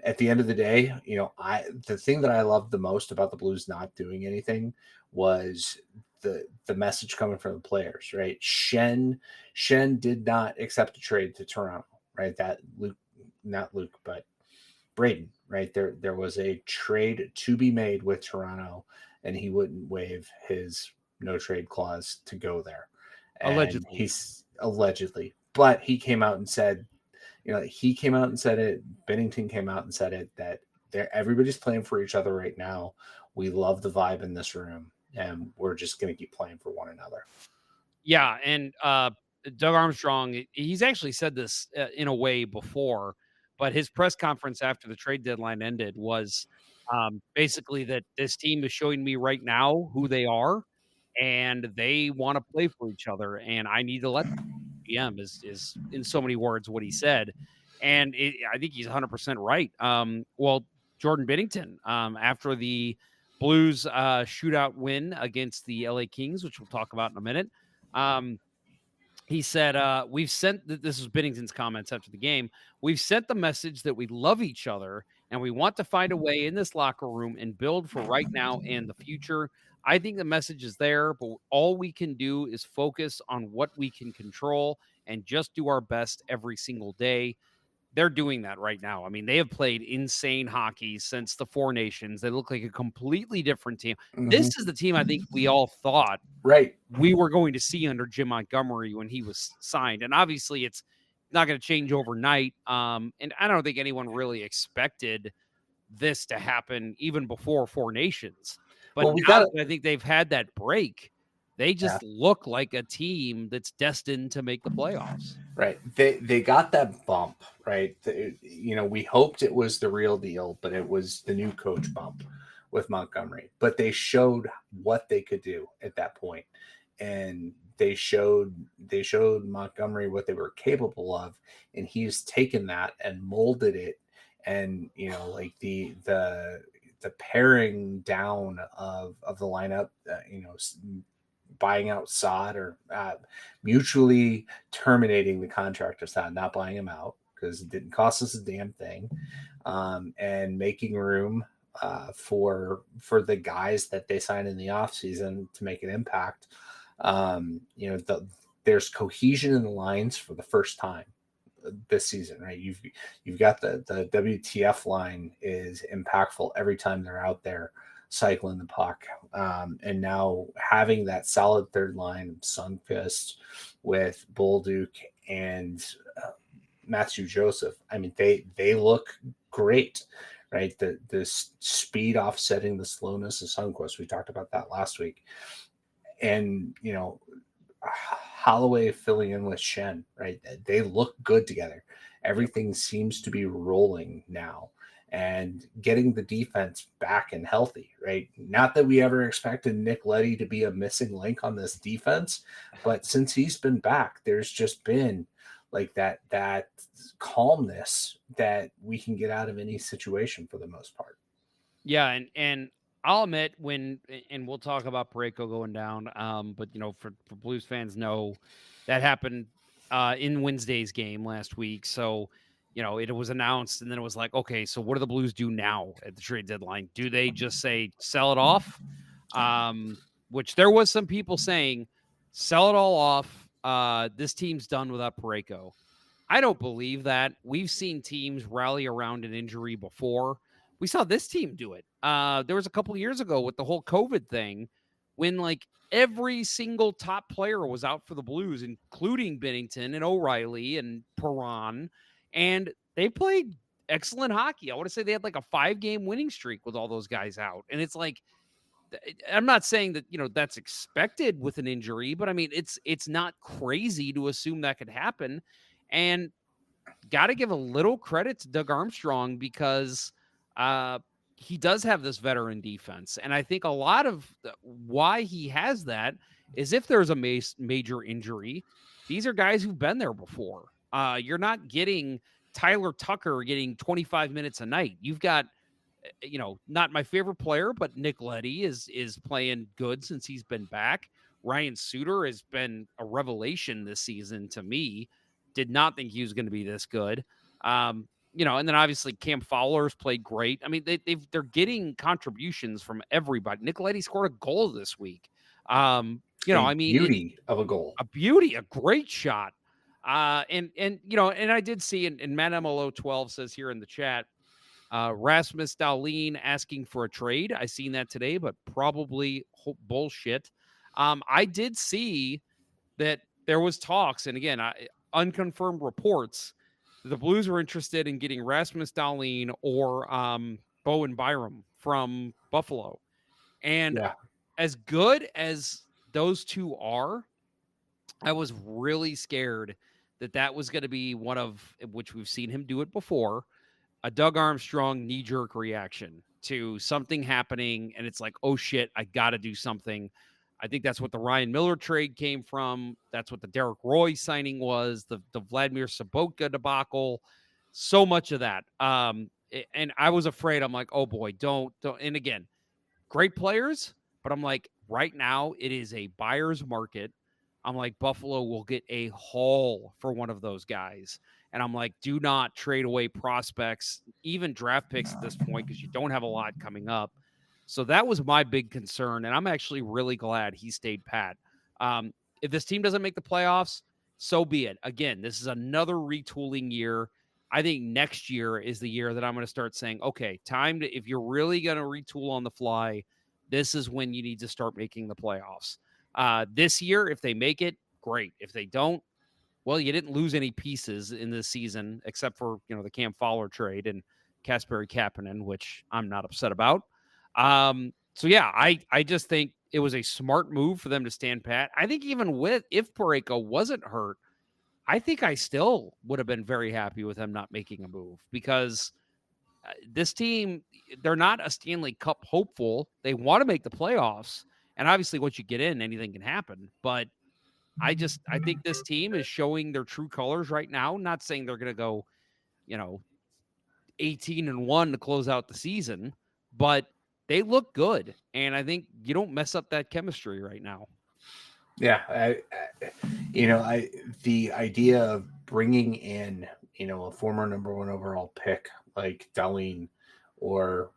at the end of the day, the thing that I loved the most about the Blues not doing anything was the message coming from the players, right? Shen did not accept a trade to Toronto, right? That not Luke, but Braden, right? There was a trade to be made with Toronto, and he wouldn't waive his no trade clause to go there. And allegedly, but he came out and said, Bennington came out and said it, that everybody's playing for each other right now. We love the vibe in this room, and we're just going to keep playing for one another. Yeah. And Doug Armstrong, he's actually said this in a way before, but his press conference after the trade deadline ended was basically that this team is showing me right now who they are, and they want to play for each other, and I need to let them. GM is in so many words what he said, and I think he's 100% right. Well, Jordan Binnington, after the Blues shootout win against the LA Kings, which we'll talk about in a minute. He said, we've sent, this was Binnington's comments after the game, we've sent the message that we love each other and we want to find a way in this locker room and build for right now and the future. I think the message is there, but all we can do is focus on what we can control and just do our best every single day. They're doing that right now. I mean, they have played insane hockey since the Four Nations. They look like a completely different team. This is the team I think we all thought we were going to see under Jim Montgomery when he was signed. And obviously it's not going to change overnight. And I don't think anyone really expected this to happen even before Four Nations. But now that I think they've had that break, they just look like a team that's destined to make the playoffs. Right. They got that bump, right? We hoped it was the real deal, but it was the new coach bump with Montgomery. But they showed what they could do at that point. And they showed Montgomery what they were capable of, and he's taken that and molded it. And like the paring down of the lineup, buying out Saad or mutually terminating the contract of Saad, not buying him out because it didn't cost us a damn thing, and making room for the guys that they signed in the offseason to make an impact. There's cohesion in the lines for the first time this season, right? You've got the WTF line is impactful every time they're out there cycling the puck, and now having that solid third line of Sundqvist with Bolduc and Matthew Joseph. I mean, they look great, right? The speed offsetting the slowness of Sundqvist. We talked about that last week, and Holloway filling in with Shen, right? They look good together. Everything seems to be rolling now. And getting the defense back and healthy, right? Not that we ever expected Nick Leddy to be a missing link on this defense, but since he's been back, there's just been like that calmness that we can get out of any situation for the most part. Yeah, and I'll admit and we'll talk about Parayko going down, but for Blues fans know that happened in Wednesday's game last week. So it was announced, and then it was like, okay, so what do the Blues do now at the trade deadline? Do they just say sell it off? Which there was some people saying sell it all off. This team's done without Parayko. I don't believe that. We've seen teams rally around an injury before. We saw this team do it. There was a couple of years ago with the whole COVID thing when like every single top player was out for the Blues, including Binnington and O'Reilly and Perron. And they played excellent hockey. I want to say they had like a 5-game winning streak with all those guys out. And it's like, I'm not saying that, that's expected with an injury, but I mean, it's not crazy to assume that could happen. And got to give a little credit to Doug Armstrong because he does have this veteran defense. And I think a lot of why he has that is if there's a major injury, these are guys who've been there before. You're not getting Tyler Tucker getting 25 minutes a night. You've got, not my favorite player, but Nick Leddy is playing good since he's been back. Ryan Suter has been a revelation this season to me. Did not think he was going to be this good. And then obviously Cam Fowler's played great. I mean, they're getting contributions from everybody. Nick Leddy scored a goal this week. Beauty of a goal, a great shot. And I did see, and Matt MLO 12 says here in the chat, Rasmus Dahlin asking for a trade. I seen that today, but probably bullshit. I did see that there was talks, and again, unconfirmed reports, the Blues were interested in getting Rasmus Dahlin or Bowen Byram from Buffalo. And as good as those two are, I was really scared that was going to be one of, which we've seen him do it before, a Doug Armstrong knee-jerk reaction to something happening, and it's like, oh shit, I got to do something. I think that's what the Ryan Miller trade came from. That's what the Derek Roy signing was, the Vladimir Sobotka debacle, so much of that. And I was afraid. I'm like, oh boy, don't. And again, great players, but I'm like, right now it is a buyer's market. I'm like, Buffalo will get a haul for one of those guys. And I'm like, do not trade away prospects, even draft picks at this point, because you don't have a lot coming up. So that was my big concern. And I'm actually really glad he stayed pat. If this team doesn't make the playoffs, so be it. Again, this is another retooling year. I think next year is the year that I'm going to start saying, okay, time to, if you're really going to retool on the fly, this is when you need to start making the playoffs. This year, if they make it, great. If they don't, well, you didn't lose any pieces in this season except for, the Cam Fowler trade and Kasperi Kapanen, which I'm not upset about. So yeah, I just think it was a smart move for them to stand pat. I think even if Parayko wasn't hurt, I think I still would have been very happy with him not making a move, because this team, they're not a Stanley Cup hopeful. They want to make the playoffs. And obviously once you get in, anything can happen. But I think this team is showing their true colors right now. Not saying they're going to go, 18-1 to close out the season, but they look good. And I think you don't mess up that chemistry right now. Yeah, the idea of bringing in, a former number 1 overall pick like Tellin or,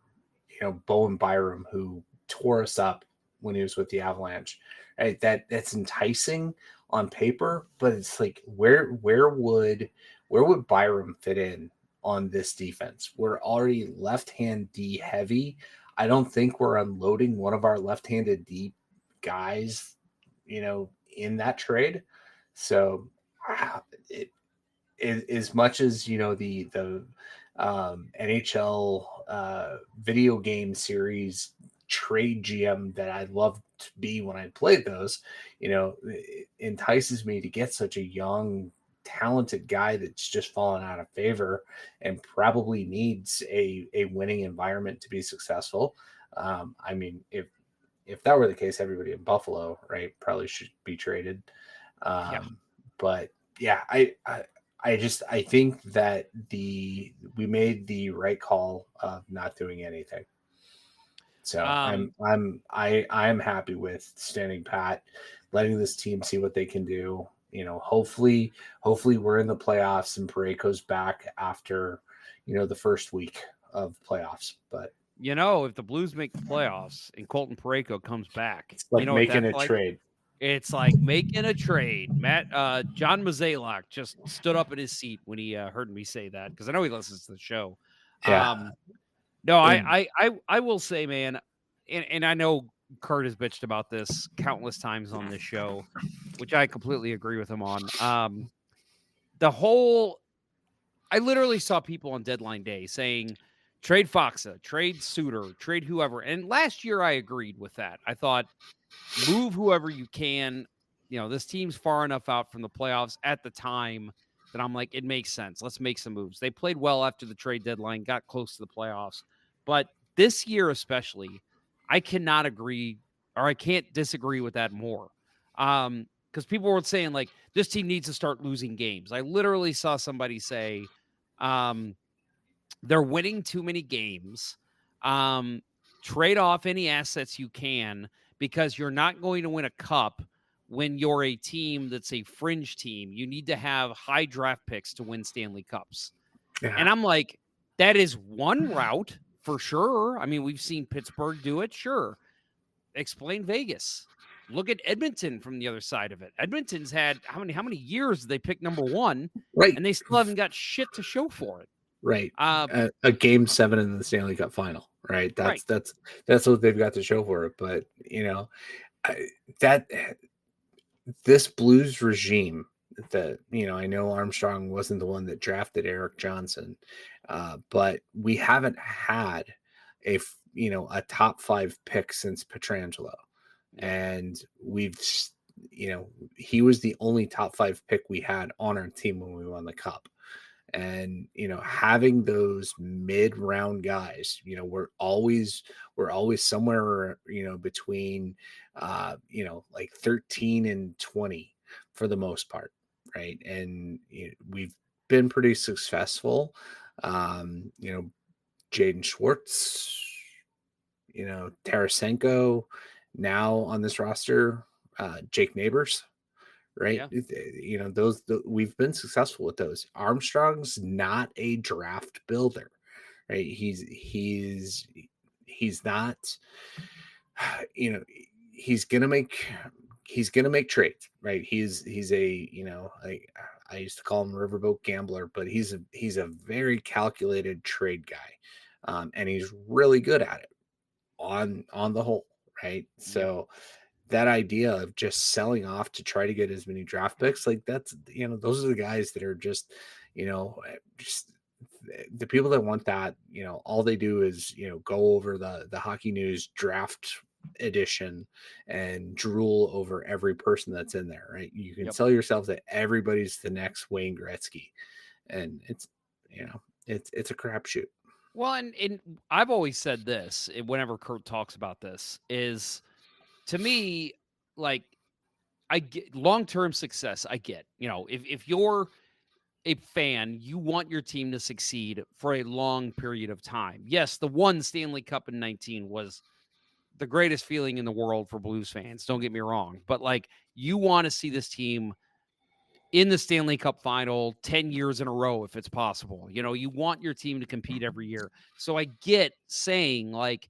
Bowen Byram, who tore us up when he was with the Avalanche, right? That's enticing on paper, but it's like, where would Byram fit in on this defense? We're already left-hand D heavy. I don't think we're unloading one of our left-handed D guys, in that trade. So as much as, the NHL video game series trade GM that I'd love to be when I played those, it entices me to get such a young, talented guy that's just fallen out of favor and probably needs a winning environment to be successful. I mean, if that were the case, everybody in Buffalo, right, probably should be traded. But yeah, I think that we made the right call of not doing anything. So I'm happy with standing pat, letting this team see what they can do. Hopefully we're in the playoffs and Parayko's back after, the first week of playoffs. But if the Blues make the playoffs and Colton Parayko comes back, it's like making a trade. It's like making a trade. John Mazalak just stood up in his seat when he heard me say that, because I know he listens to the show. Yeah. No, I will say, man, and I know Kurt has bitched about this countless times on this show, which I completely agree with him on. I literally saw people on deadline day saying, trade Foxa, trade Suter, trade whoever. And last year I agreed with that. I thought, move whoever you can. This team's far enough out from the playoffs at the time that I'm like, it makes sense. Let's make some moves. They played well after the trade deadline, got close to the playoffs. But this year especially, I cannot agree, or I can't disagree with that more. Because people were saying, like, this team needs to start losing games. I literally saw somebody say, they're winning too many games. Trade off any assets you can, because you're not going to win a cup when you're a team that's a fringe team. You need to have high draft picks to win Stanley Cups. Yeah. And I'm like, that is one route for sure. I mean, we've seen Pittsburgh do it. Sure. Explain Vegas. Look at Edmonton from the other side of it. Edmonton's had how many years did they pick number 1? Right. And they still haven't got shit to show for it. Right. A game 7 in the Stanley Cup final. Right. That's what they've got to show for it. But, this Blues regime that, I know Armstrong wasn't the one that drafted Eric Johnson, but we haven't had a top 5 pick since Pietrangelo. And we've, he was the only top 5 pick we had on our team when we won the cup. And, having those mid-round guys, we're always somewhere, between, like 13 and 20 for the most part. Right. And we've been pretty successful. Jaden Schwartz, Tarasenko, now on this roster, Jake Neighbors, right? Yeah. We've been successful with those. Armstrong's not a draft builder, right? He's not, he's gonna make trades, right? He's a, I used to call him riverboat gambler, but he's a very calculated trade guy, and he's really good at it on the whole, right? So that idea of just selling off to try to get as many draft picks, like that's, those are the guys that are just, just the people that want that, all they do is, go over the hockey news draft edition and drool over every person that's in there, right? You can sell yourself that everybody's the next Wayne Gretzky, and it's, it's a crapshoot. Well, and I've always said this whenever Kurt talks about this is, to me, like, I get long-term success. I get, if you're a fan, you want your team to succeed for a long period of time. Yes, the one Stanley Cup in 19 was the greatest feeling in the world for Blues fans. Don't get me wrong, but like, you want to see this team in the Stanley Cup final 10 years in a row, if it's possible. You want your team to compete every year. So I get saying, like,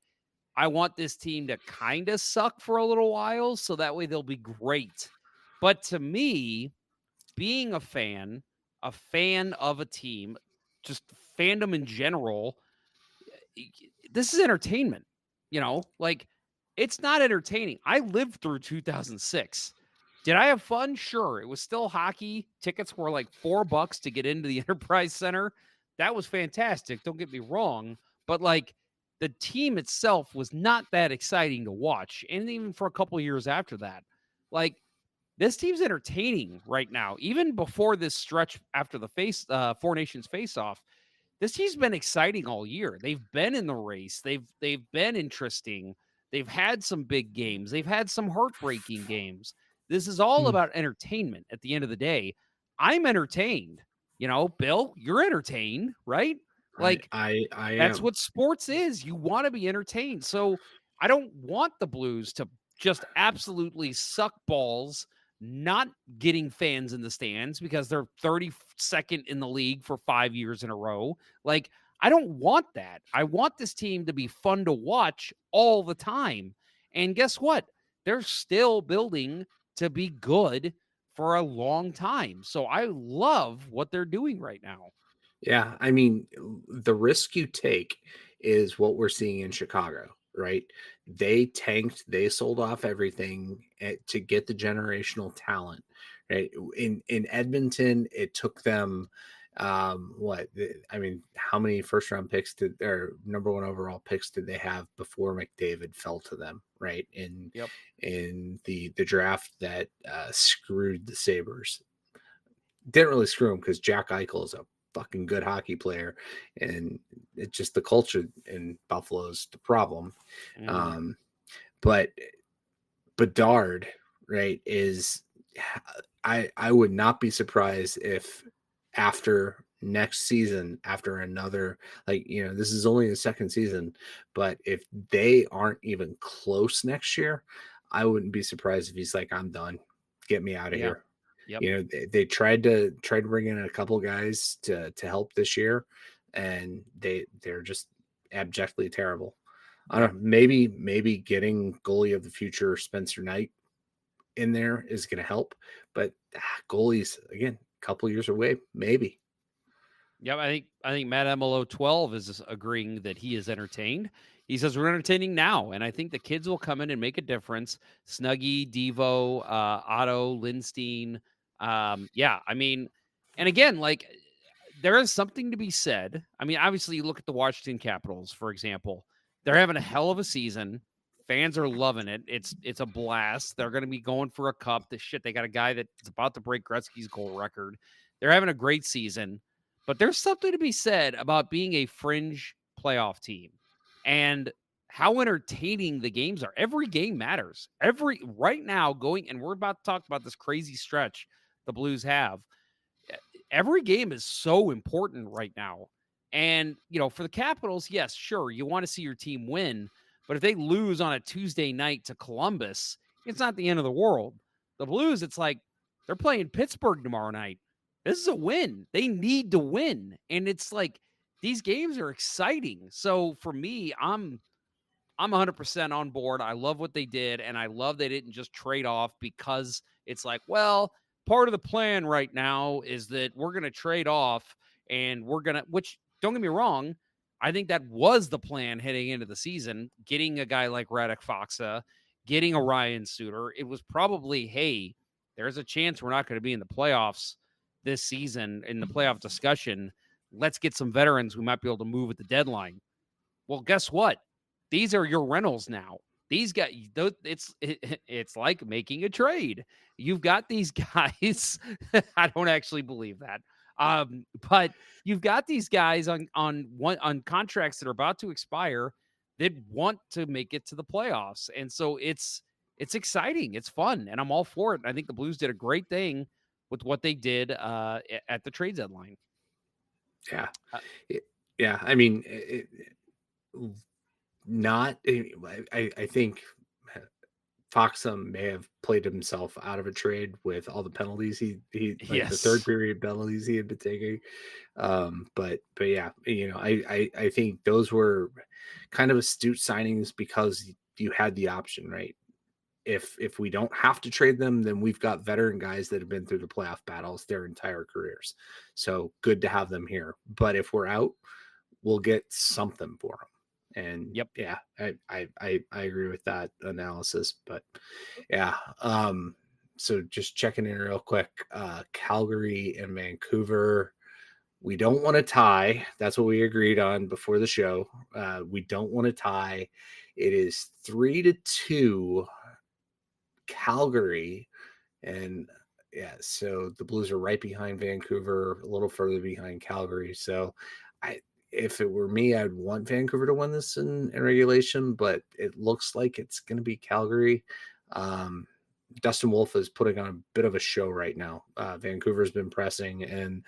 I want this team to kind of suck for a little while so that way they'll be great. But to me, being a fan of a team, just fandom in general, this is entertainment. Like, it's not entertaining. I lived through 2006. Did I have fun? Sure. It was still hockey. Tickets were like $4 to get into the Enterprise Center. That was fantastic. Don't get me wrong. But like, the team itself was not that exciting to watch. And even for a couple of years after that, like, this team's entertaining right now. Even before this stretch after the Four Nations face-off, this team's been exciting all year. They've been in the race. They've been interesting. They've had some big games. They've had some heartbreaking games. This is all about entertainment at the end of the day. I'm entertained. Bill, you're entertained, right? Like, I that's am. what sports is. You want to be entertained. So I don't want the Blues to just absolutely suck balls, not getting fans in the stands because they're 32nd in the league for 5 years in a row. Like, I don't want that. I want this team to be fun to watch all the time. And guess what? They're still building to be good for a long time. So I love what they're doing right now. Yeah, I mean, the risk you take is what we're seeing in Chicago, right? They tanked, they sold off everything to get the generational talent, right? In Edmonton, it took them how many first round picks or number one overall picks did they have before McDavid fell to them, right? In the draft that screwed the Sabres. Didn't really screw them because Jack Eichel is a fucking good hockey player, and it's just the culture in Buffalo is the problem. But Bedard, right, is I would not be surprised if after next season, after another, this is only the second season, but if they aren't even close next year, I wouldn't be surprised if he's like, I'm done, get me out of here. Yep. They tried to bring in a couple guys to help this year, and they're just abjectly terrible. I don't know, maybe getting goalie of the future Spencer Knight in there is going to help, but goalies again, a couple years away, maybe. Yeah, I think Matt MLO12 is agreeing that he is entertained. He says we're entertaining now, and I think the kids will come in and make a difference. Snuggie, Devo, Otto, Lindstein. Yeah, I mean, and again, like, there is something to be said. I mean, obviously, you look at the Washington Capitals, for example. They're having a hell of a season. Fans are loving it. It's a blast. They're going to be going for a cup. They got a guy that's about to break Gretzky's goal record. They're having a great season. But there's something to be said about being a fringe playoff team and how entertaining the games are. Every game matters. Right now and we're about to talk about this crazy stretch the Blues have. Every game is so important right now. And, for the Capitals, yes, sure, you want to see your team win, But if they lose on a Tuesday night to Columbus, it's not the end of the world. The Blues, it's like they're playing Pittsburgh tomorrow night. This is a win. They need to win. And it's like these games are exciting. So for me, I'm 100% on board. I love what they did, and I love they didn't just trade off because it's like, well, part of the plan right now is that we're going to trade off and we're going to, which don't get me wrong, I think that was the plan heading into the season, getting a guy like Radek Faksa, getting a Ryan Suter. It was probably, hey, there's a chance we're not going to be in the playoffs this season, in the playoff discussion. Let's get some veterans who might be able to move at the deadline. Well, guess what? These are your rentals now. These guys, it's like making a trade. You've got these guys. I don't actually believe that, but you've got these guys on contracts that are about to expire that want to make it to the playoffs, and so it's exciting. It's fun, and I'm all for it. I think the Blues did a great thing with what they did at the trade deadline. Yeah, yeah. I mean, I think Foxham may have played himself out of a trade with all the penalties he like the third period penalties he had been taking. But yeah, I think those were kind of astute signings because you had the option, right? If we don't have to trade them, then we've got veteran guys that have been through the playoff battles their entire careers. So good to have them here. But if we're out, we'll get something for them. And yeah, I agree with that analysis. But yeah, so just checking in real quick. Calgary and Vancouver, we don't want to tie. That's what we agreed on before the show. We don't want to tie. It is 3-2 Calgary, and yeah, so the Blues are right behind Vancouver, a little further behind Calgary. So if it were me, I'd want Vancouver to win this in regulation, but it looks like it's going to be Calgary. Dustin Wolf is putting on a bit of a show right now. Vancouver's been pressing, and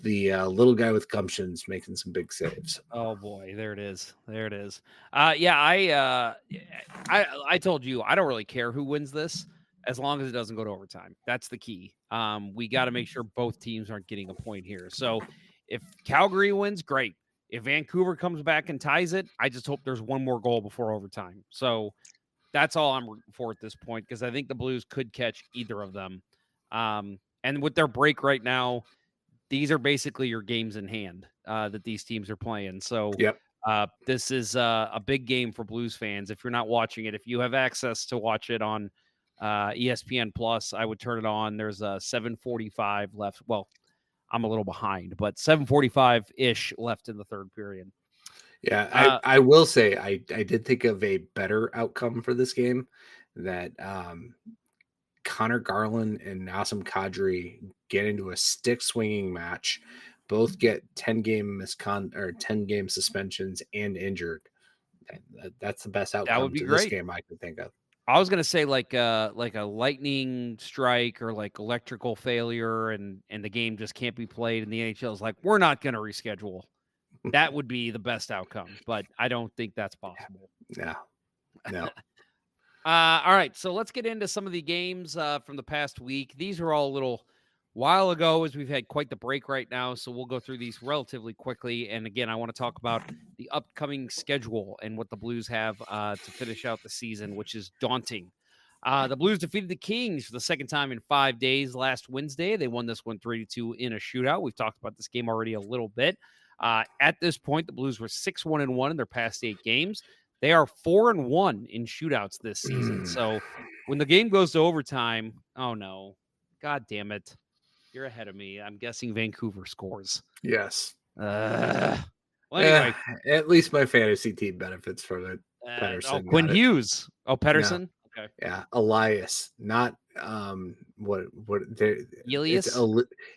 the little guy with gumption's making some big saves. Oh boy, there it is. There it is. Yeah, I told you I don't really care who wins this as long as it doesn't go to overtime. That's the key. We got to make sure both teams aren't getting a point here. So if Calgary wins, great. If Vancouver comes back and ties it, I just hope there's one more goal before overtime. So that's all I'm rooting for at this point, because I think the Blues could catch either of them. And with their break right now, these are basically your games in hand that these teams are playing. So this is a big game for Blues fans. If you're not watching it, if you have access to watch it on ESPN Plus, I would turn it on. There's a 7:45 left. Well, I'm a little behind, but 7:45-ish left in the third period. Yeah, I will say I did think of a better outcome for this game, that Connor Garland and Nassim Kadri get into a stick swinging match, both get 10-game 10-game suspensions and injured. That's the best outcome to this game I could think of. I was gonna say like a lightning strike or like electrical failure, and the game just can't be played, and the NHL is like, we're not gonna reschedule. That would be the best outcome, but I don't think that's possible. No. All right, so let's get into some of the games from the past week. These are all a little while ago, as we've had quite the break right now, so we'll go through these relatively quickly. And again, I want to talk about the upcoming schedule and what the Blues have to finish out the season, which is daunting. The Blues defeated the Kings for the second time in 5 days last Wednesday. They won this one 3-2 in a shootout. We've talked about this game already a little bit. At this point, the Blues were 6-1-1 in their past 8 games. They are 4-1 in shootouts this season. So when the game goes to overtime, oh no, God damn it. You're ahead of me. I'm guessing Vancouver scores. Yes. Well, anyway. At least my fantasy team benefits from it. Pedersen. Quinn Hughes. Oh, Pedersen? No. Okay. Yeah. Elias. Not Elias?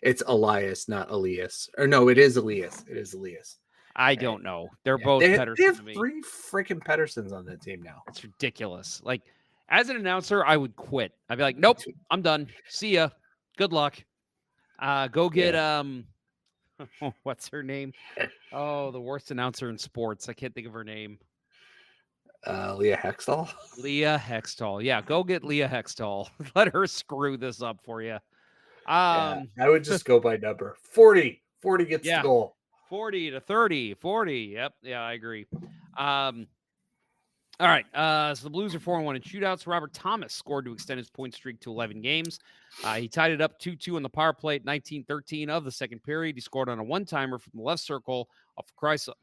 It's Elias, not Elias. Or no, it is Elias. It is Elias. I don't know. They're both Pedersen. They have 3 freaking Pedersens on that team now. It's ridiculous. Like, as an announcer, I would quit. I'd be like, nope, I'm done. See ya. Good luck. Go get what's her name? Oh, the worst announcer in sports. I can't think of her name. Leah Hextall. Leah Hextall. Yeah, go get Leah Hextall. Let her screw this up for you. Yeah, I would just go by number 40. 40 gets the Yeah. goal. 40 to 30, 40. Yep. Yeah, I agree. All right. So the Blues are 4-1 in shootouts. Robert Thomas scored to extend his point streak to 11 games. He tied it up 2-2 on the power play at 19:13 of the second period. He scored on a one-timer from the left circle off a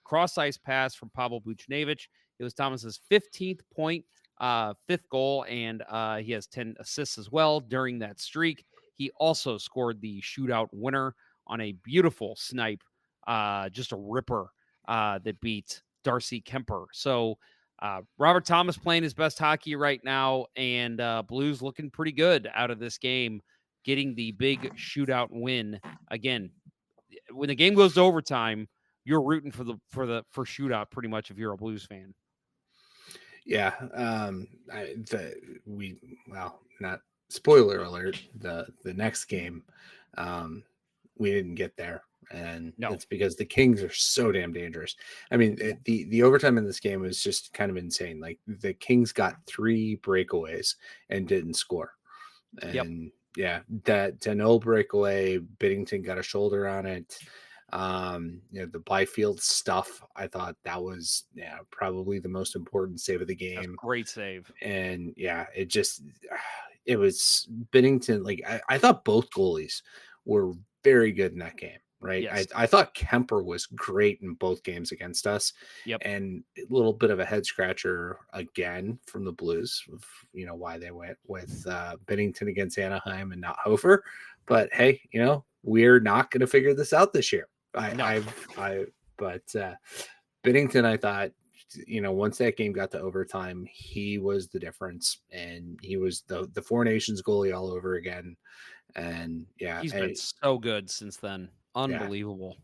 cross-ice pass from Pavel Buchnevich. It was Thomas's 15th point, fifth goal, and he has 10 assists as well during that streak. He also scored the shootout winner on a beautiful snipe, just a ripper that beat Darcy Kemper. So Robert Thomas playing his best hockey right now, and Blues looking pretty good out of this game, getting the big shootout win. Again, when the game goes to overtime, you're rooting for shootout pretty much if you're a Blues fan. Yeah, not spoiler alert. The next game, we didn't get there, and it's because the Kings are so damn dangerous. I mean, the overtime in this game was just kind of insane. Like the Kings got 3 breakaways and didn't score, and yeah, that Danault breakaway, Binnington got a shoulder on it. The Byfield stuff, I thought that was probably the most important save of the game. Great save. And it was Binnington. Like I thought both goalies were very good in that game, right? Yes. I thought Kemper was great in both games against us. Yep. And a little bit of a head scratcher again from the Blues of why they went with Binnington against Anaheim and not Hofer. But hey, we're not going to figure this out this year. But Binnington, I thought, once that game got to overtime, he was the difference, and he was the Four Nations goalie all over again. And he's been so good since then. Unbelievable.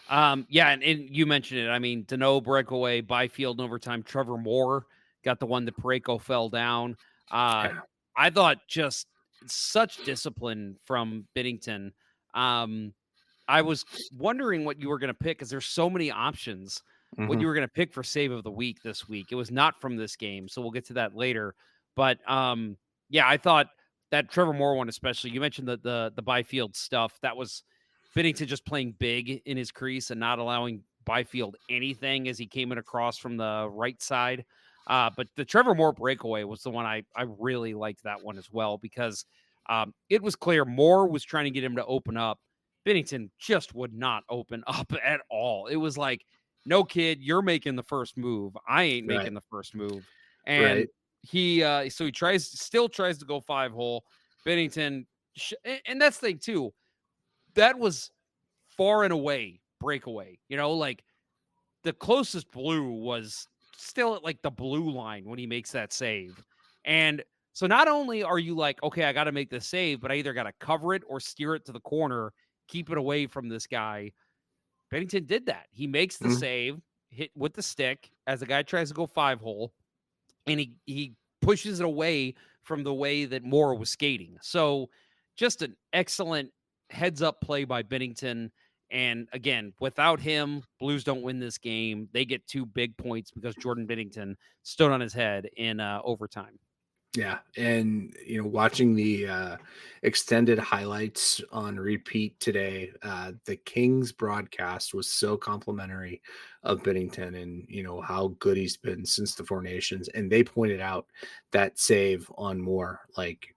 And you mentioned it. I mean, Danault breakaway, Byfield in overtime. Trevor Moore got the one that Parayko fell down. I thought just such discipline from Binnington. I was wondering what you were going to pick because there's so many options. What you were going to pick for save of the week this week. It was not from this game, so we'll get to that later. But I thought that Trevor Moore one, especially, you mentioned the Byfield stuff. That was Binnington just playing big in his crease and not allowing Byfield anything as he came in across from the right side. But the Trevor Moore breakaway was the one I really liked that one as well because it was clear Moore was trying to get him to open up. Binnington just would not open up at all. It was like, no, kid, you're making the first move. I ain't making the first move. And he still tries to go 5-hole. Binnington, and that's the thing too. That was far and away breakaway. Like the closest blue was still at like the blue line when he makes that save. And so not only are you like, okay, I got to make this save, but I either got to cover it or steer it to the corner, keep it away from this guy. Binnington did that. He makes the save, hit with the stick as the guy tries to go 5-hole, and he pushes it away from the way that Moore was skating. So just an excellent heads-up play by Binnington. And again, without him, Blues don't win this game. They get 2 big points because Jordan Binnington stood on his head in overtime. Yeah, and watching the extended highlights on repeat today, the Kings broadcast was so complimentary of Binnington and how good he's been since the Four Nations, and they pointed out that save on Moore, like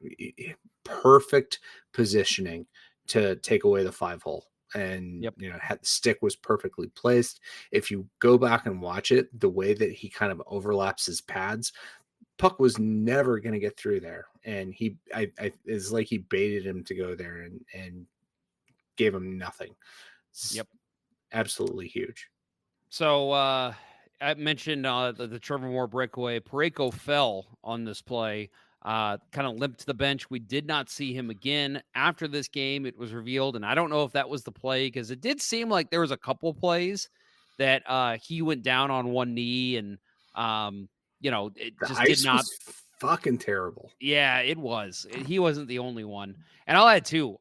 perfect positioning to take away the 5-hole. And the stick was perfectly placed. If you go back and watch it, the way that he kind of overlaps his pads, puck was never going to get through there, and it's like he baited him to go there and gave him nothing. Absolutely huge. So I mentioned the Trevor Moore breakaway. Parayko fell on this play, kind of limped to the bench. We did not see him again after this game. It was revealed, and I don't know if that was the play because it did seem like there was a couple plays that he went down on one knee and it just did not. fucking terrible. Yeah, it was. He wasn't the only one. And I'll add too,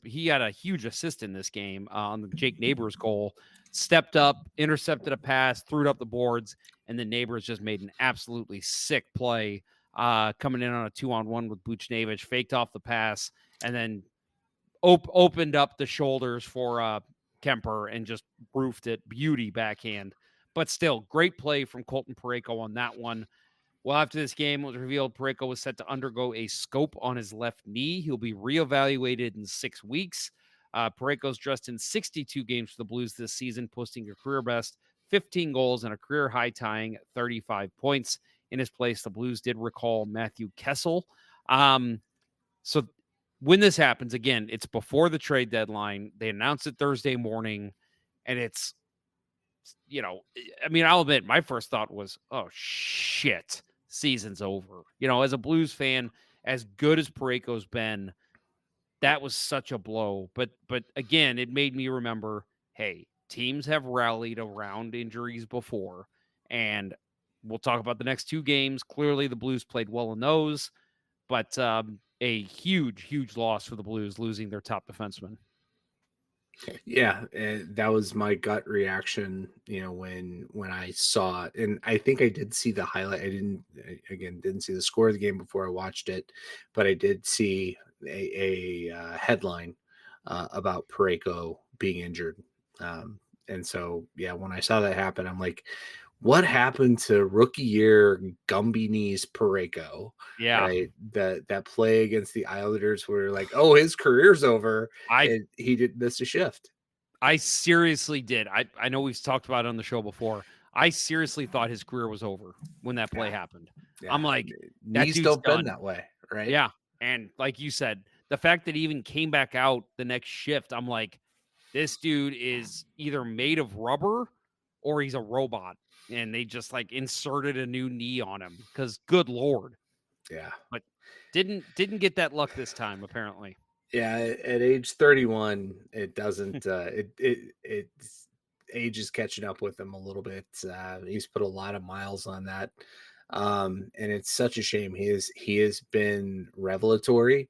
he had a huge assist in this game on the Jake Neighbors goal. Stepped up, intercepted a pass, threw it up the boards, and then Neighbors just made an absolutely sick play coming in on a 2-on-1 with Buchnevich, faked off the pass, and then opened up the shoulders for Kemper and just roofed it. Beauty backhand. But still, great play from Colton Parayko on that one. Well, after this game, it was revealed Parayko was set to undergo a scope on his left knee. He'll be reevaluated in 6 weeks. Parayko's dressed in 62 games for the Blues this season, posting a career best 15 goals and a career high tying 35 points. In his place, the Blues did recall Matthew Kessel. So when this happens, again, it's before the trade deadline. They announced it Thursday morning, and it's, I'll admit my first thought was, oh, shit, season's over. As a Blues fan, as good as Parayko's been, that was such a blow. But again, it made me remember, hey, teams have rallied around injuries before, and we'll talk about the next 2 games. Clearly, the Blues played well in those, but a huge, huge loss for the Blues, losing their top defenseman. Yeah, that was my gut reaction, when I saw it. And I think I did see the highlight. I didn't see the score of the game before I watched it, but I did see a headline about Parayko being injured. And so, yeah, when I saw that happen, I'm like, what happened to rookie year Gumby knees Parayko? Yeah. Right. That play against the Islanders where like, oh, his career's over. And he didn't miss a shift. I seriously did. I know we've talked about it on the show before. I seriously thought his career was over when that play happened. Yeah. I'm like, knees don't bend that way, right? Yeah. And like you said, the fact that he even came back out the next shift, I'm like, this dude is either made of rubber or he's a robot. And they just like inserted a new knee on him because good Lord. Yeah. But didn't get that luck this time, apparently. Yeah. At age 31, it doesn't, age is catching up with him a little bit. He's put a lot of miles on that. And it's such a shame. He has been revelatory.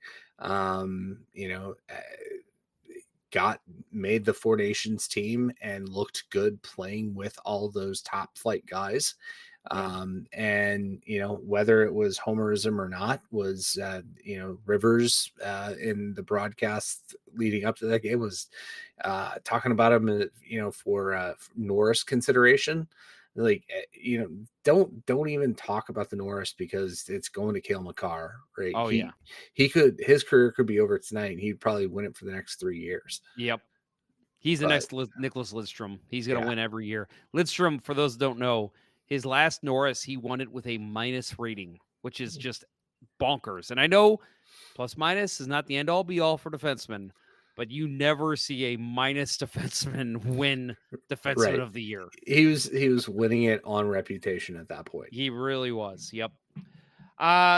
Made the Four Nations team and looked good playing with all those top flight guys. And whether it was homerism or not was Rivers in the broadcast leading up to that game was talking about him for Norris consideration. Like, don't even talk about the Norris because it's going to Cale Makar, right? Oh, his career could be over tonight and he'd probably win it for the next 3 years. Yep. He's the next Nicholas Lidstrom. He's going to win every year. Lidstrom, for those who don't know, his last Norris, he won it with a minus rating, which is just bonkers. And I know plus minus is not the end all be all for defensemen, but you never see a minus defenseman win defenseman of the year. He was winning it on reputation at that point. He really was. Yep.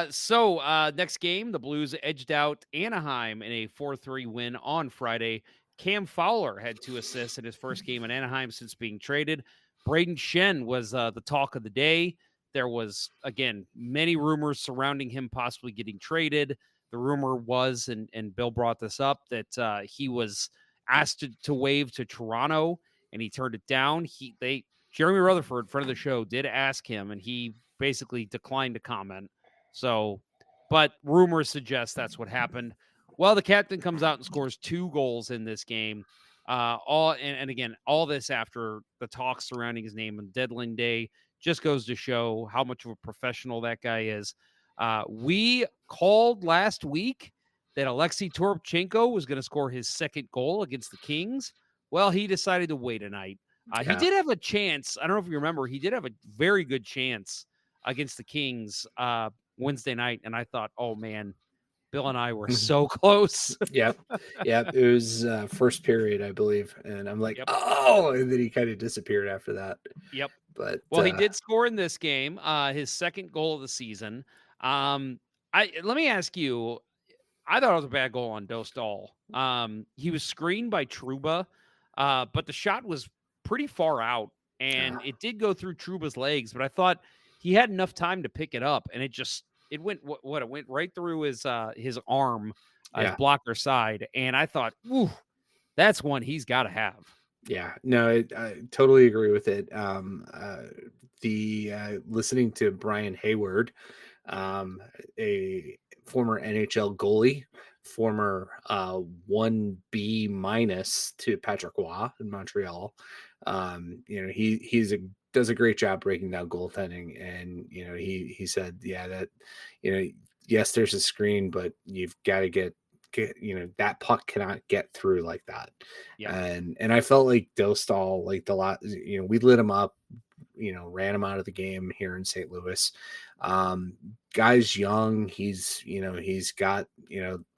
So next game, the Blues edged out Anaheim in a 4-3 win on Friday. Cam Fowler had 2 assists in his first game in Anaheim since being traded. Braden Shen was the talk of the day. There was, again, many rumors surrounding him possibly getting traded. The rumor was, and Bill brought this up, that he was asked to waive to Toronto, and he turned it down. Jeremy Rutherford, friend of the show, did ask him, and he basically declined to comment. So, but rumors suggest that's what happened. Well, the captain comes out and scores 2 goals in this game. Again, all this after the talk surrounding his name on deadline day just goes to show how much of a professional that guy is. We called last week that Alexei Toropchenko was going to score his 2nd goal against the Kings. Well, he decided to wait a night. He did have a chance. I don't know if you remember. He did have a very good chance against the Kings Wednesday night. And I thought, oh, man, Bill and I were so close. Yep. It was first period, I believe. And I'm like, oh, and then he kind of disappeared after that. Yep. But he did score in this game, his 2nd goal of the season. Let me ask you, I thought it was a bad goal on Dostal. He was screened by Trouba, but the shot was pretty far out, and it did go through Trouba's legs, but I thought he had enough time to pick it up, and it just It went what it went right through his arm, his Yeah. blocker side, and I thought, ooh, that's one he's got to have. Yeah, no, I totally agree with it. Listening to Brian Hayward, a former NHL goalie, former 1B minus to Patrick Roy in Montreal. He does a great job breaking down goaltending, and he said, yeah, that yes, there's a screen, but you've got to get that puck cannot get through like that. Yeah. And I felt like Dostal, like we lit him up, ran him out of the game here in St. Louis. Guy's young. He's got,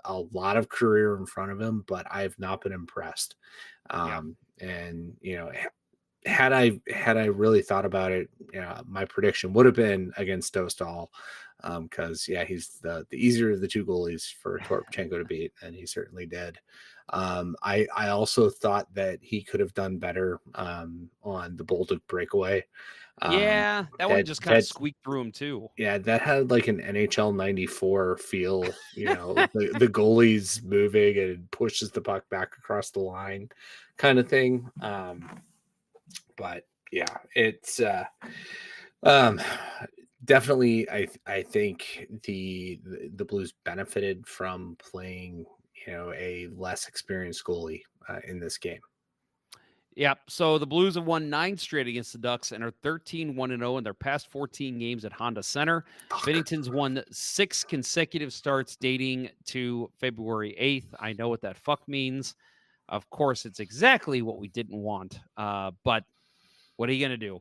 a lot of career in front of him, but I've not been impressed. And, had I really thought about it, my prediction would have been against Dostal. Because he's the easier of the two goalies for Toropchenko to beat, and he certainly did. I also thought that he could have done better on the Bolduc breakaway. That one just kind of squeaked through him too. Yeah, that had like an NHL 94 feel, the goalie's moving and pushes the puck back across the line kind of thing. But yeah, it's definitely, I think the Blues benefited from playing, a less experienced goalie in this game. Yeah, so the Blues have won 9 straight against the Ducks and are 13-1-0 in their past 14 games at Honda Center. Binnington's won 6 consecutive starts dating to February 8th. I know what that fuck means. Of course, it's exactly what we didn't want, but what are you going to do?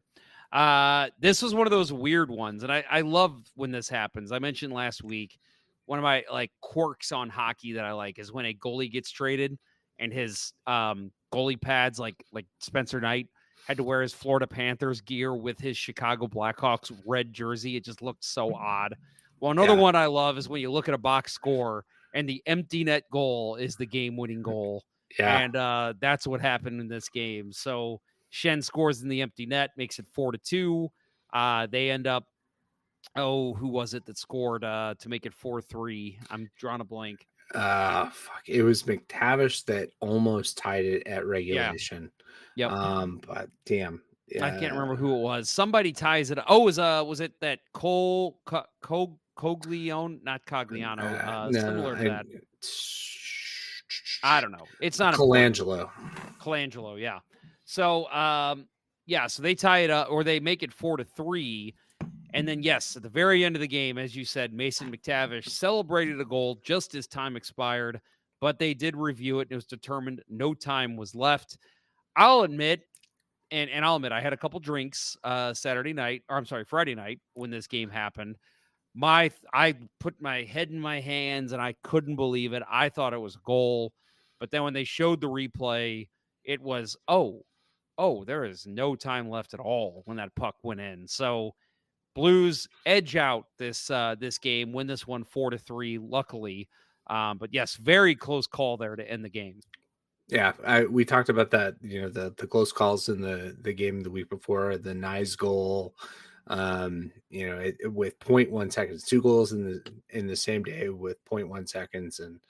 This was one of those weird ones, and I love when this happens. I mentioned last week, one of my quirks on hockey that I like is when a goalie gets traded and his goalie pads, like Spencer Knight, had to wear his Florida Panthers gear with his Chicago Blackhawks red jersey. It just looked so odd. Well, another one I love is when you look at a box score and the empty net goal is the game-winning goal. Yeah. And that's what happened in this game. So Shen scores in the empty net, makes it 4-2. They end up, who was it that scored to make it 4-3? I'm drawing a blank. It was McTavish that almost tied it at regulation. Yeah. But damn. I can't remember who it was. Somebody ties it. Oh, was it that Coglione? Not Cogliano. Similar to that. I don't know. It's not Colangelo. Yeah. So, so they tie it up, or they make it 4-3. And then, yes, at the very end of the game, as you said, Mason McTavish celebrated a goal just as time expired, but they did review it, and it was determined no time was left. I'll admit, and I'll admit, I had a couple drinks Friday night when this game happened. I put my head in my hands, and I couldn't believe it. I thought it was a goal. But then when they showed the replay, it was, there is no time left at all when that puck went in. So Blues edge out this game, win this one 4-3, luckily. But yes, very close call there to end the game. Yeah, we talked about that, the close calls in the game the week before, the Nyes goal, with 0.1 seconds, 2 goals in the same day with 0.1 seconds. And,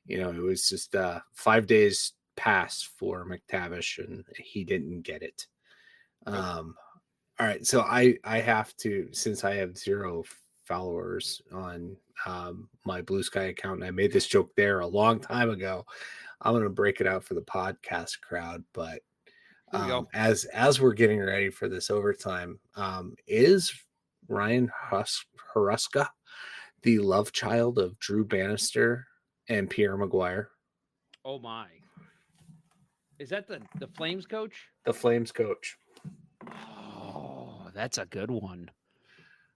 it was just 5 days passed for McTavish and he didn't get it. All right. So I have to, since I have 0 followers on my Blue Sky account, and I made this joke there a long time ago, I'm going to break it out for the podcast crowd. But as we're getting ready for this overtime, is Ryan Huska the love child of Drew Bannister and Pierre Maguire? Oh my. Is that the Flames coach? The Flames coach. Oh, that's a good one.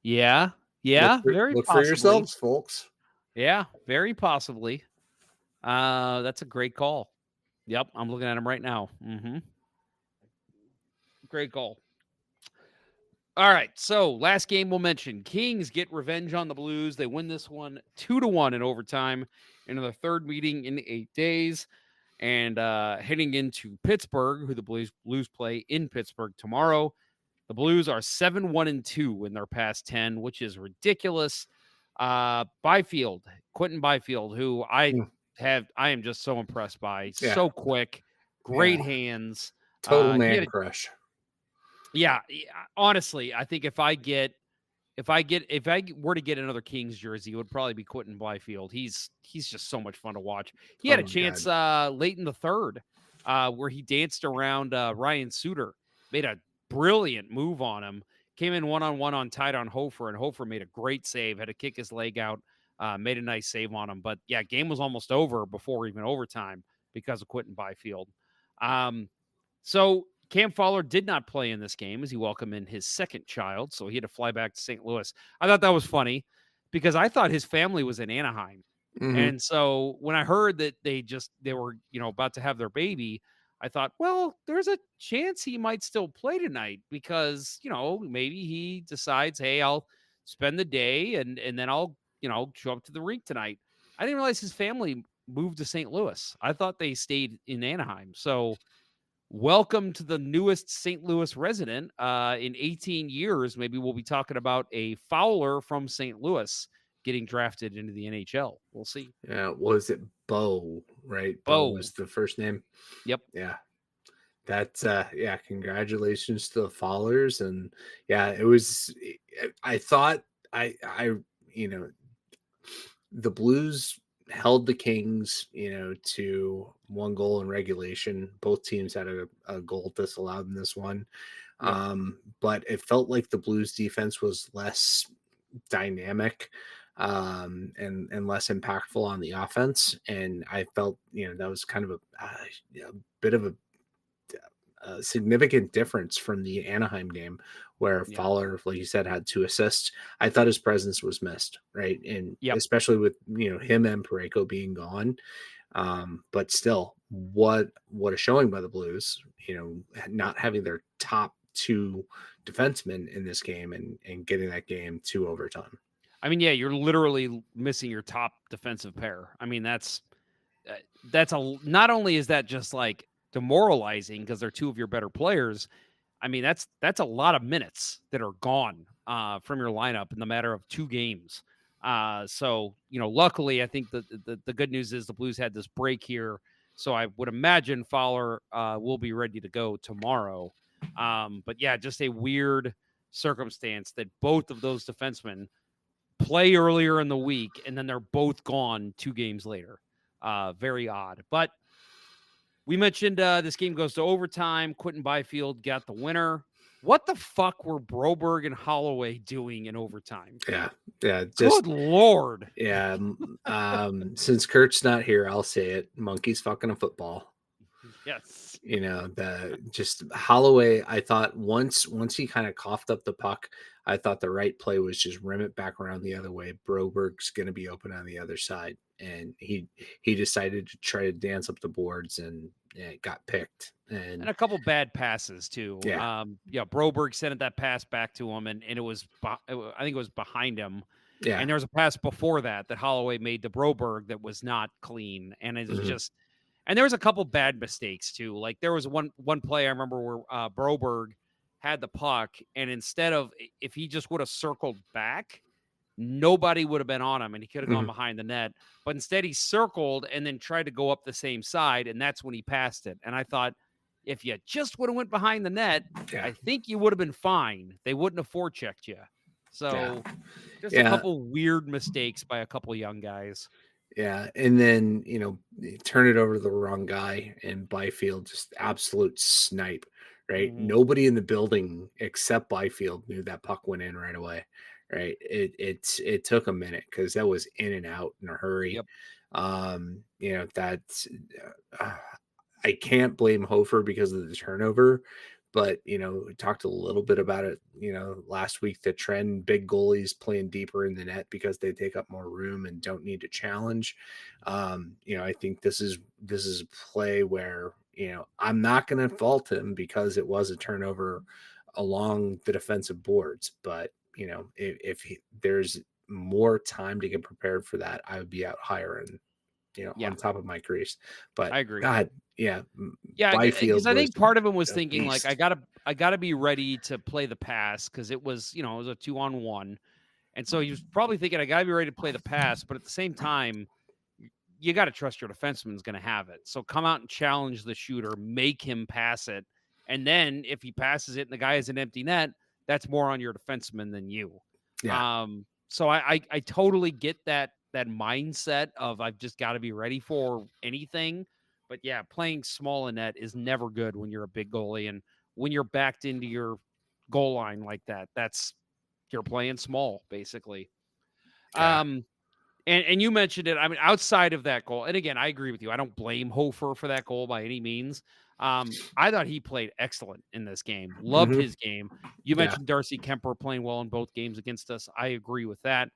Yeah. Look for yourselves, folks. Yeah, very possibly. That's a great call. Yep, I'm looking at him right now. Mm-hmm. Great call. All right, so last game we'll mention. Kings get revenge on the Blues. They win this one 2-1 in overtime in their third meeting in 8 days. And heading into Pittsburgh, who the Blues play in Pittsburgh tomorrow. The Blues are 7-1-2 in their past 10, which is ridiculous. Quentin Byfield, who I am just so impressed by. So quick, great hands. Total He man had crush. honestly, I think if I were to get another Kings jersey, it would probably be Quentin Byfield. He's just so much fun to watch. He had a chance late in the third where he danced around Ryan Suter, made a brilliant move on him, came in one-on-one on tight on Hofer, and Hofer made a great save, had to kick his leg out, made a nice save on him. But yeah, game was almost over before even overtime because of Quentin Byfield. So Cam Fowler did not play in this game as he welcomed in his second child, so he had to fly back to St. Louis. I thought that was funny because I thought his family was in Anaheim. And so when I heard that they were, about to have their baby, I thought, well, there's a chance he might still play tonight because, maybe he decides, hey, I'll spend the day and then I'll, show up to the rink tonight. I didn't realize his family moved to St. Louis. I thought they stayed in Anaheim. So welcome to the newest St. Louis resident. In 18 years, maybe we'll be talking about a Fowler from St. Louis getting drafted into the NHL. We'll see. Yeah, was it Bo, right? Bo was the first name. Yep. Yeah. That's congratulations to the Fowlers. And yeah, it was, I thought the Blues held the Kings, to 1 goal in regulation. Both teams had a goal disallowed in this one. Yep. But it felt like the Blues defense was less dynamic and less impactful on the offense. And I felt, that was kind of a bit of a significant difference from the Anaheim game where Fowler, like you said, had 2 assists. I thought his presence was missed, right? And especially with, him and Parayko being gone. But still, what a showing by the Blues, not having their top 2 defensemen in this game and getting that game to overtime. I mean, yeah, you're literally missing your top defensive pair. I mean, that's not only is that just like demoralizing because they're 2 of your better players. I mean, that's a lot of minutes that are gone from your lineup in the matter of 2 games. So, luckily, I think the good news is the Blues had this break here. So I would imagine Fowler will be ready to go tomorrow. But yeah, just a weird circumstance that both of those defensemen play earlier in the week and then they're both gone 2 games later. Very odd. But we mentioned this game goes to overtime. Quentin Byfield got the winner. What the fuck were Broberg and Holloway doing in overtime? Yeah. Good Lord. Yeah. Since Kurt's not here, I'll say it. Monkey's fucking a football. Yes. Just Holloway, I thought once he kind of coughed up the puck, I thought the right play was just rim it back around the other way. Broberg's going to be open on the other side. And he decided to try to dance up the boards and it got picked. And a couple bad passes too. Yeah. Broberg sent that pass back to him and it was, I think it was behind him. Yeah. And there was a pass before that Holloway made to Broberg that was not clean. And it was just, and there was a couple bad mistakes too. Like there was one play I remember where Broberg had the puck and instead of, if he just would have circled back, nobody would have been on him and he could have gone behind the net. But instead he circled and then tried to go up the same side. And that's when he passed it. And I thought, if you just would have went behind the net, I think you would have been fine. They wouldn't have forechecked you. So just a couple weird mistakes by a couple young guys. Yeah. And then, turn it over to the wrong guy and Byfield, just absolute snipe, right? Nobody in the building except Byfield knew that puck went in right away. Right. It took a minute because that was in and out in a hurry. Yep. That's I can't blame Hofer because of the turnover, but we talked a little bit about it, last week, the trend, big goalies playing deeper in the net because they take up more room and don't need to challenge. I think this is a play where, I'm not going to fault him because it was a turnover along the defensive boards, but if there's more time to get prepared for that, I would be out higher and on top of my crease. But I agree. God, because I think part of him was thinking like I gotta be ready to play the pass because it was a 2-on-1, And so he was probably thinking, I got to be ready to play the pass. But at the same time, you got to trust your defenseman's going to have it. So come out and challenge the shooter, make him pass it. And then if he passes it and the guy has an empty net, that's more on your defenseman than you. Yeah. So I totally get that mindset of I've just got to be ready for anything. But yeah, playing small in net is never good when you're a big goalie. And when you're backed into your goal line like that, you're playing small, basically. Yeah. And you mentioned it. I mean, outside of that goal, and again, I agree with you. I don't blame Hofer for that goal by any means. I thought he played excellent in this game. Loved his game. You mentioned Darcy Kemper playing well in both games against us. I agree with that.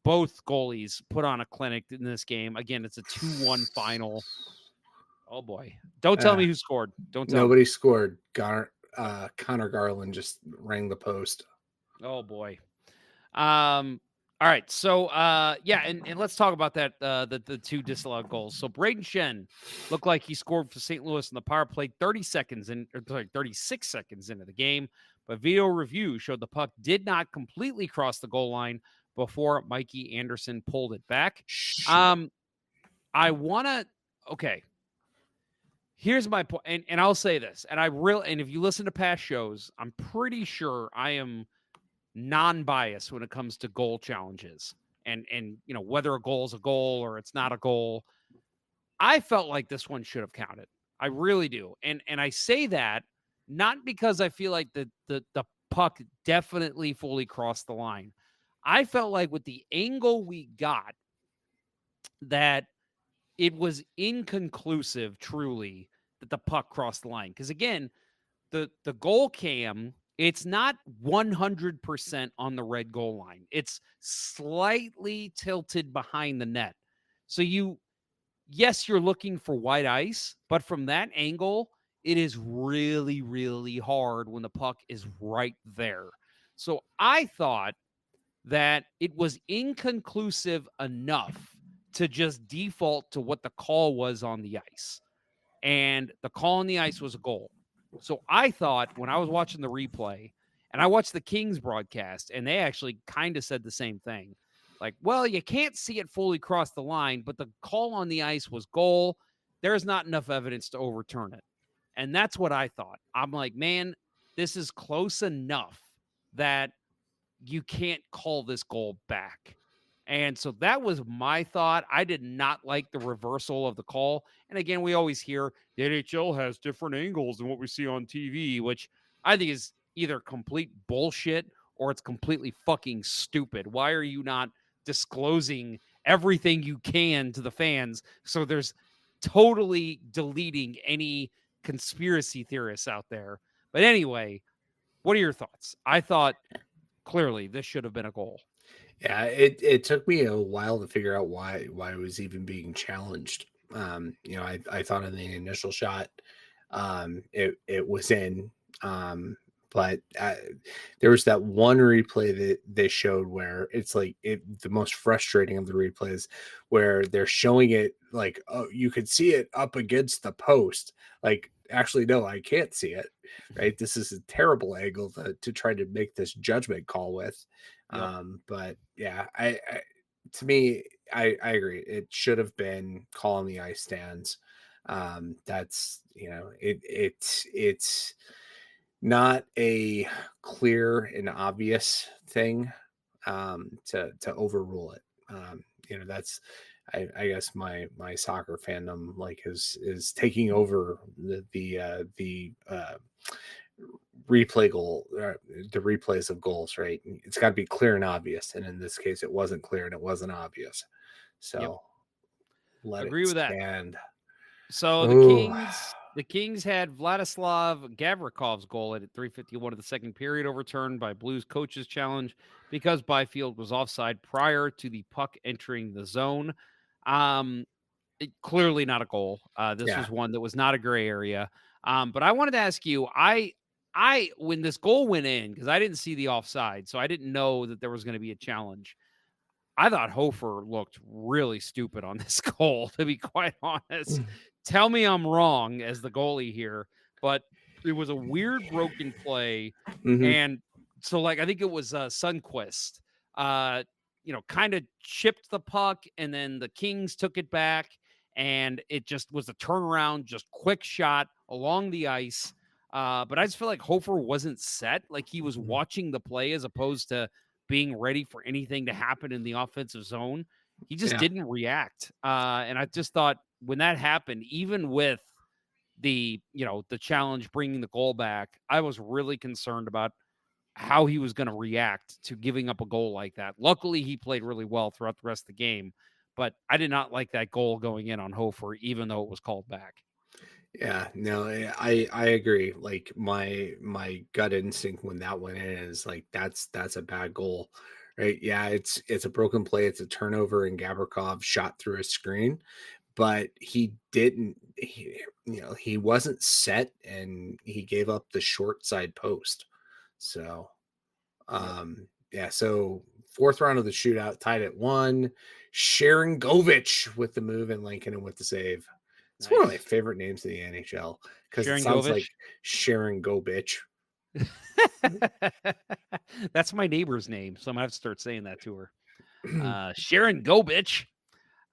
Both goalies put on a clinic in this game. Again, it's a 2-1 final. Oh boy! Don't tell me who scored. Don't tell Nobody me. scored. Connor Garland just rang the post. Oh boy. All right. So yeah, and let's talk about that, the two disallowed goals. So Braden Shen looked like he scored for St. Louis in the power play 36 seconds into the game, but video review showed the puck did not completely cross the goal line before Mikey Anderson pulled it back. I want to okay. Here's my point, and I'll say this, and if you listen to past shows, I'm pretty sure I am non-biased when it comes to goal challenges and whether a goal is a goal or it's not a goal. I felt like this one should have counted. I really do. And I say that not because I feel like the puck definitely fully crossed the line. I felt like with the angle we got that it was inconclusive truly that the puck crossed the line. Because again, the goal cam, it's not 100% on the red goal line. It's slightly tilted behind the net. So yes, you're looking for white ice, but from that angle, it is really, really hard when the puck is right there. So I thought that it was inconclusive enough to just default to what the call was on the ice. And the call on the ice was a goal. So I thought when I was watching the replay, and I watched the Kings broadcast, and they actually kind of said the same thing. Like, well, you can't see it fully cross the line, but the call on the ice was goal. There's not enough evidence to overturn it. And that's what I thought. I'm like, man, this is close enough that you can't call this goal back. And so that was my thought. I did not like the reversal of the call. And again, we always hear the NHL has different angles than what we see on TV, which I think is either complete bullshit or it's completely fucking stupid. Why are you not disclosing everything you can to the fans? So there's totally deleting any conspiracy theorists out there. But anyway, what are your thoughts? I thought clearly this should have been a goal. Yeah, it took me a while to figure out why it was even being challenged. I thought in the initial shot, it was in, but there was that one replay that they showed where it's like the most frustrating of the replays, where they're showing it like, oh, you could see it up against the post. Like, actually, no, I can't see it. Right, this is a terrible angle to try to make this judgment call with. Yep. But yeah, to me, I agree. It should have been call on the ice stands. That's it's not a clear and obvious thing to overrule it. That's I guess my soccer fandom is taking over the replay goal, the replays of goals, right? It's got to be clear and obvious, and in this case, it wasn't clear and it wasn't obvious. So let Agree it with that. stand. So the Kings had Vladislav Gavrikov's goal at 3:51 of the second period overturned by Blues coach's challenge because Byfield was offside prior to the puck entering the zone. Clearly not a goal. This was one that was not a gray area. But I wanted to ask you, I when this goal went in, because I didn't see the offside, so I didn't know that there was going to be a challenge. I thought Hofer looked really stupid on this goal, to be quite honest. Tell me I'm wrong as the goalie here, but it was a weird broken play. Mm-hmm. And so, I think it was Sundqvist kind of chipped the puck, and then the Kings took it back, and it just was a turnaround, just quick shot along the ice. But I just feel like Hofer wasn't set, like he was watching the play as opposed to being ready for anything to happen in the offensive zone. He just didn't react. And I just thought when that happened, even with the challenge bringing the goal back, I was really concerned about how he was going to react to giving up a goal like that. Luckily, he played really well throughout the rest of the game, but I did not like that goal going in on Hofer, even though it was called back. Yeah, no, I agree. Like my gut instinct when that went in is like that's a bad goal, right? Yeah, it's a broken play, it's a turnover, and Gavrikov shot through a screen, but he didn't. He wasn't set, and he gave up the short side post. So, yeah. So fourth round of the shootout, tied at 1. Sharon Govich with the move, and Lincoln with the save. It's one of my favorite names in the NHL because it sounds like Sharon Go Bitch. That's my neighbor's name, so I'm gonna have to start saying that to her. Sharon Go Bitch.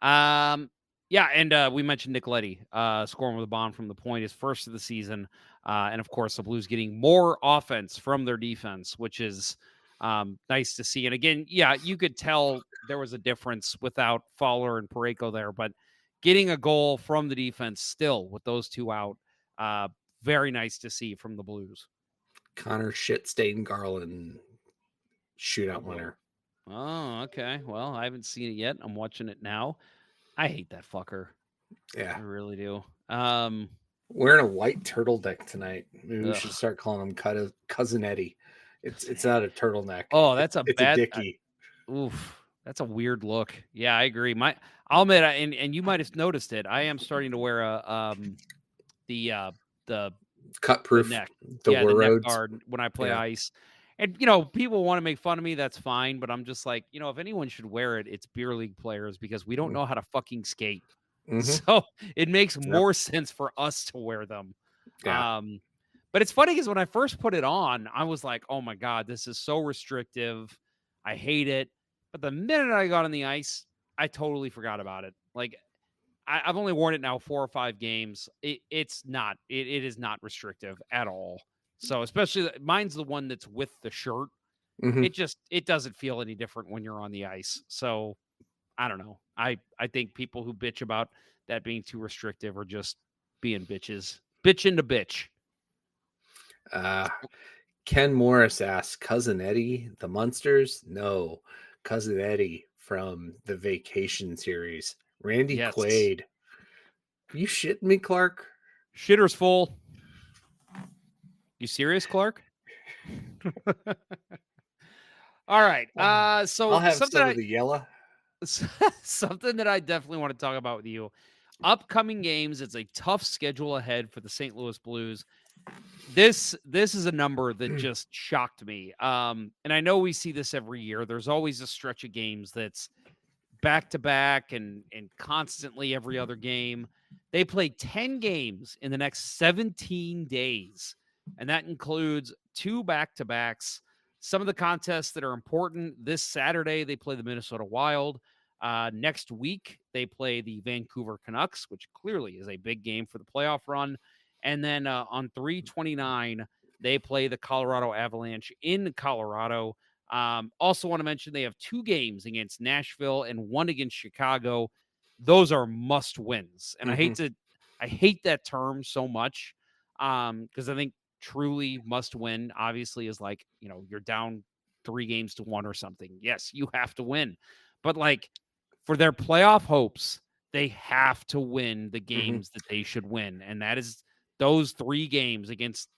Yeah, and we mentioned Nick Leddy scoring with a bomb from the point, his first of the season. And of course, the Blues getting more offense from their defense, which is nice to see. And again, yeah, you could tell there was a difference without Fowler and Parayko there, but getting a goal from the defense still with those two out, very nice to see from the Blues. Connor Shitstain Garland shootout winner. Oh, okay. Well, I haven't seen it yet. I'm watching it now. I hate that fucker. Yeah, I really do. Wearing a white turtleneck tonight. Maybe we should start calling him Cousin Eddie. It's not a turtleneck. Oh, that's it's a dickie. Oof, that's a weird look. Yeah, I agree. I'll admit, and you might have noticed it. I am starting to wear the cut proof, neck, the neck roads guard when I play ice. And people want to make fun of me. That's fine, but I'm just like, if anyone should wear it, it's beer league players because we don't know how to fucking skate. So it makes more sense for us to wear them. Yeah. But it's funny because when I first put it on, I was like, oh my God, this is so restrictive. I hate it. But the minute I got on the ice, I totally forgot about it. Like I've only worn it now 4 or 5 games. It is not restrictive at all. So especially mine's the one that's with the shirt. It doesn't feel any different when you're on the ice. So I don't know. I think people who bitch about that being too restrictive are just being bitches. Bitching to bitch. Ken Morris asks, Cousin Eddie, the Munsters? No, Cousin Eddie from the Vacation series. Randy Quaid. Are you shitting me, Clark? Shitter's full. You serious, Clark? All right. So I'll have some of the yellow. Something that I definitely want to talk about with you. Upcoming games. It's a tough schedule ahead for the St. Louis Blues. This is a number that just shocked me. And I know we see this every year. There's always a stretch of games that's back to back and constantly every other game. They play 10 games in the next 17 days, and that includes 2 back-to-backs. Some of the contests that are important this Saturday, they play the Minnesota Wild. Next week, they play the Vancouver Canucks, which clearly is a big game for the playoff run. And then on 3/29, they play the Colorado Avalanche in Colorado. Also want to mention they have 2 games against Nashville and 1 against Chicago. Those are must wins. And I hate that term so much because I think truly must win obviously is like, you're down 3 games to 1 or something. Yes, you have to win. But like for their playoff hopes, they have to win the games that they should win. And that is those 3 games against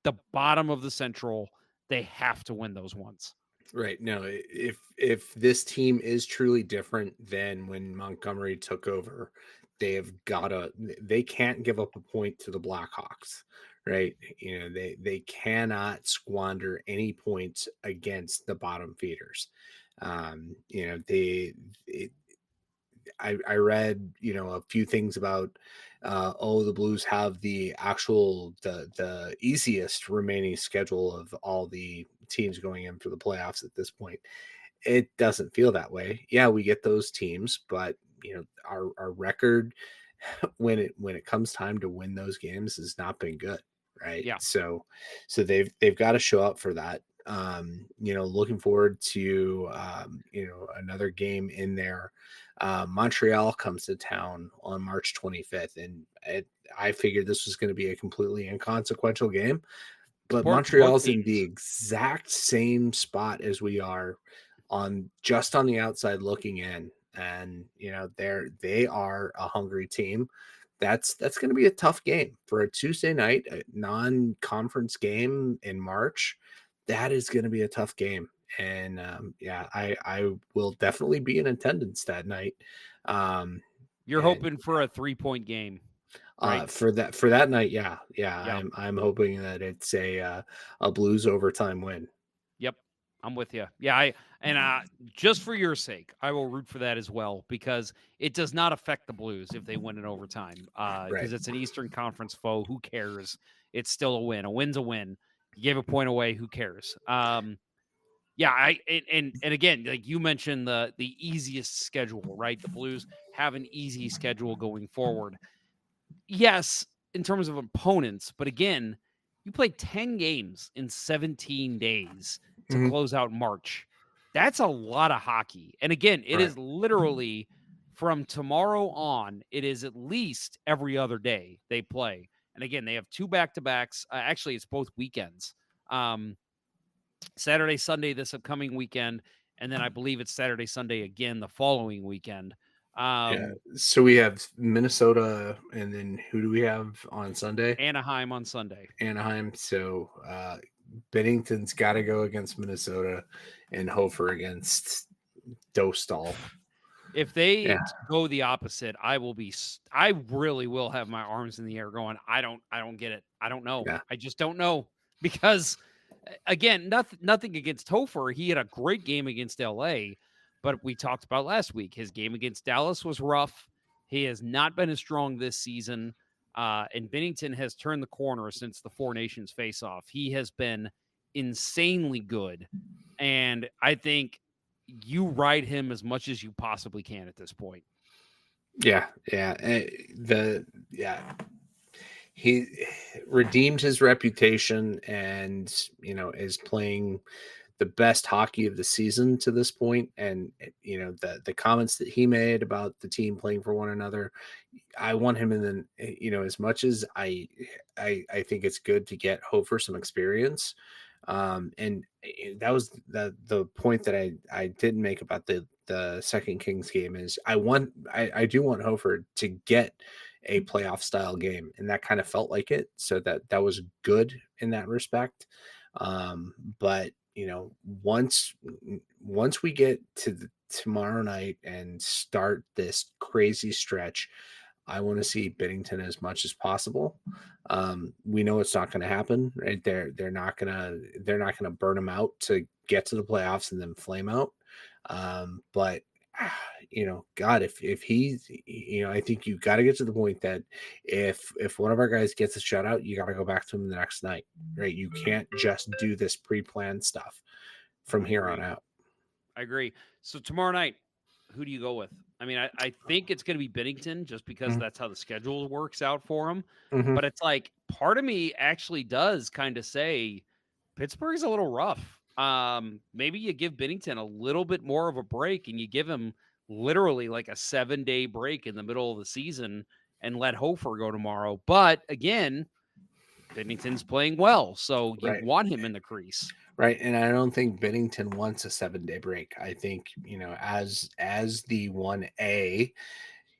the bottom of the Central. They have to win those ones. Right. No, if this team is truly different than when Montgomery took over, they can't give up a point to the Blackhawks, right? They cannot squander any points against the bottom feeders. I read, a few things about, the Blues have the easiest remaining schedule of all the teams going in for the playoffs at this point. it doesn't feel that way. Yeah, we get those teams, but our record when it comes time to win those games has not been good, right? Yeah. So they've got to show up for that. Looking forward to another game in there. Montreal comes to town on March 25th, and I figured this was going to be a completely inconsequential game, but Important both Montreal's in the teams. exact same spot as we are, on the outside looking in, and they are a hungry team. That's going to be a tough game for a Tuesday night, a non-conference game in March. That is going to be a tough game, and I will definitely be in attendance that night. You're And hoping for a 3-point game, right? for that night, yeah. Yeah. I'm hoping that it's a Blues overtime win. Yep. I'm with you. Yeah, just for your sake, I will root for that as well, because it does not affect the Blues if they win in overtime. Because Right. it's an Eastern Conference foe. Who cares? It's still a win. A win's a win. You gave a point away. Who cares? Yeah, and again, like you mentioned, the easiest schedule, right? The Blues have an easy schedule going forward. Yes, in terms of opponents, but again, you played 10 games in 17 days to Mhm. close out March. That's a lot of hockey. And again, it Right. is literally from tomorrow on, it is at least every other day they play. And again, they have 2 back-to-backs. Actually, it's both weekends. Saturday, Sunday this upcoming weekend, and then I believe it's Saturday, Sunday again the following weekend. Yeah. So we have Minnesota, and then who do we have on Sunday? Anaheim on Sunday. Anaheim. So Bennington's got to go against Minnesota, and Hofer against Dostal. If they go the opposite, I really will have my arms in the air going, I don't get it. I don't know. Yeah. I just don't know, because again, nothing against Hofer. He had a great game against LA, but we talked about last week, his game against Dallas was rough. He has not been as strong this season. And Bennington has turned the corner since the Four Nations face-off. He has been insanely good. And I think you ride him as much as you possibly can at this point. Yeah. He redeemed his reputation, and is playing the best hockey of the season to this point. And the comments that he made about the team playing for one another, I want him in the, as much as I think it's good to get Hofer some experience. And that was the point that I didn't make about the second Kings game, is I do want Hofer to get a playoff style game, and that kind of felt like it. So that was good in that respect. But once we get to tomorrow night and start this crazy stretch, I want to see Bennington as much as possible. We know it's not going to happen, right? They're not gonna burn him out to get to the playoffs and then flame out. But God, if he's, I think you've got to get to the point that if one of our guys gets a shutout, you got to go back to him the next night, right? You can't just do this pre-planned stuff from here on out. I agree. So tomorrow night, who do you go with? I mean, I think it's going to be Bennington, just because that's how the schedule works out for him. Mhm. But it's like, part of me actually does kind of say Pittsburgh's a little rough. Maybe you give Bennington a little bit more of a break, and you give him literally like a 7-day break in the middle of the season, and let Hofer go tomorrow. But again, Bennington's playing well, so you Right. want him in the crease. Right. And I don't think Bennington wants a 7-day break. I think, as the 1A,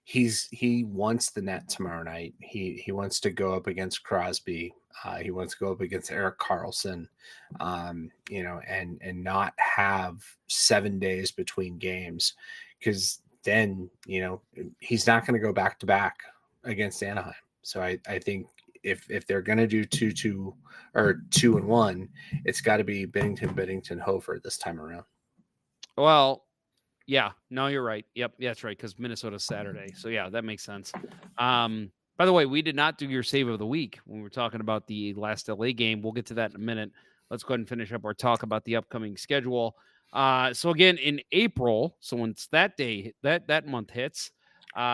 he wants the net tomorrow night. He wants to go up against Crosby. He wants to go up against Eric Carlson, and not have 7 days between games, because then, he's not going to go back to back against Anaheim. So I think if they're going to do 2-2 or 2-1, it's got to be Bennington, Hofer this time around. Well, yeah, no, you're right. Yep, yeah, that's right, because Minnesota's Saturday. So yeah, that makes sense. By the way, we did not do your save of the week when we were talking about the last LA game. We'll get to that in a minute. Let's go ahead and finish up our talk about the upcoming schedule. So again, in April, so once that day, that month hits,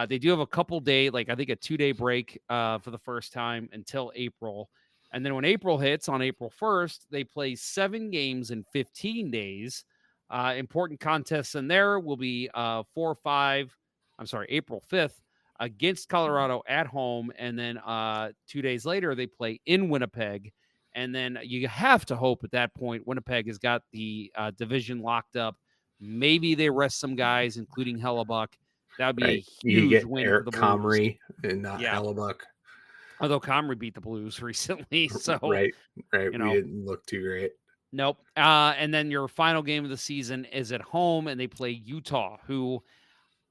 they do have a couple day, like I think a 2-day break for the first time until April. And then when April hits on April 1st, they play 7 games in 15 days. Important contests in there will be April 5th against Colorado at home. And then 2 days later, they play in Winnipeg. And then you have to hope at that point Winnipeg has got the division locked up. Maybe they rest some guys, including Hellebuck. That would be a You huge get win for Eric the Blues. Comrie and not Hellebuck. Although Comrie beat the Blues recently, so right. you We know, didn't look too great. nope. And then your final game of the season is at home, and they play Utah, who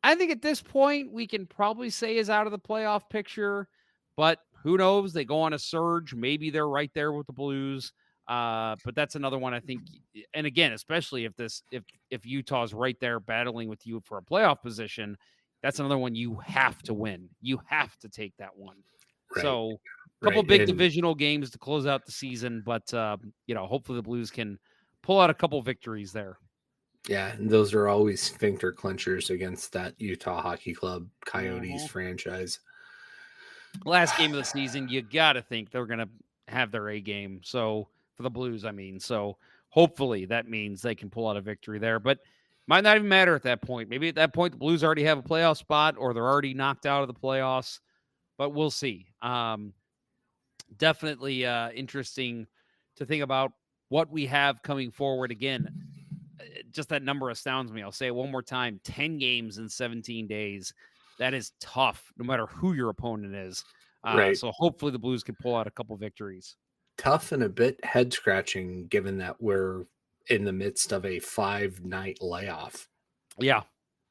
I think at this point we can probably say is out of the playoff picture, but who knows? They go on a surge. Maybe they're right there with the Blues. But that's another one I think. And again, especially if Utah's right there battling with you for a playoff position, that's another one you have to win. You have to take that one. Right. So a couple big divisional games to close out the season, but hopefully the Blues can pull out a couple victories there. Yeah, and those are always sphincter clenchers against that Utah Hockey Club Coyotes franchise. Last game of the season, you got to think they're going to have their A game. So for the Blues, I mean, so hopefully that means they can pull out a victory there, but might not even matter at that point. Maybe at that point, the Blues already have a playoff spot or they're already knocked out of the playoffs, but we'll see. Definitely interesting to think about what we have coming forward. Again, just that number astounds me. I'll say it one more time, 10 games in 17 days. That is tough, no matter who your opponent is. Right. So hopefully the Blues can pull out a couple victories. Tough and a bit head-scratching, given that we're in the midst of a 5-night layoff. Yeah,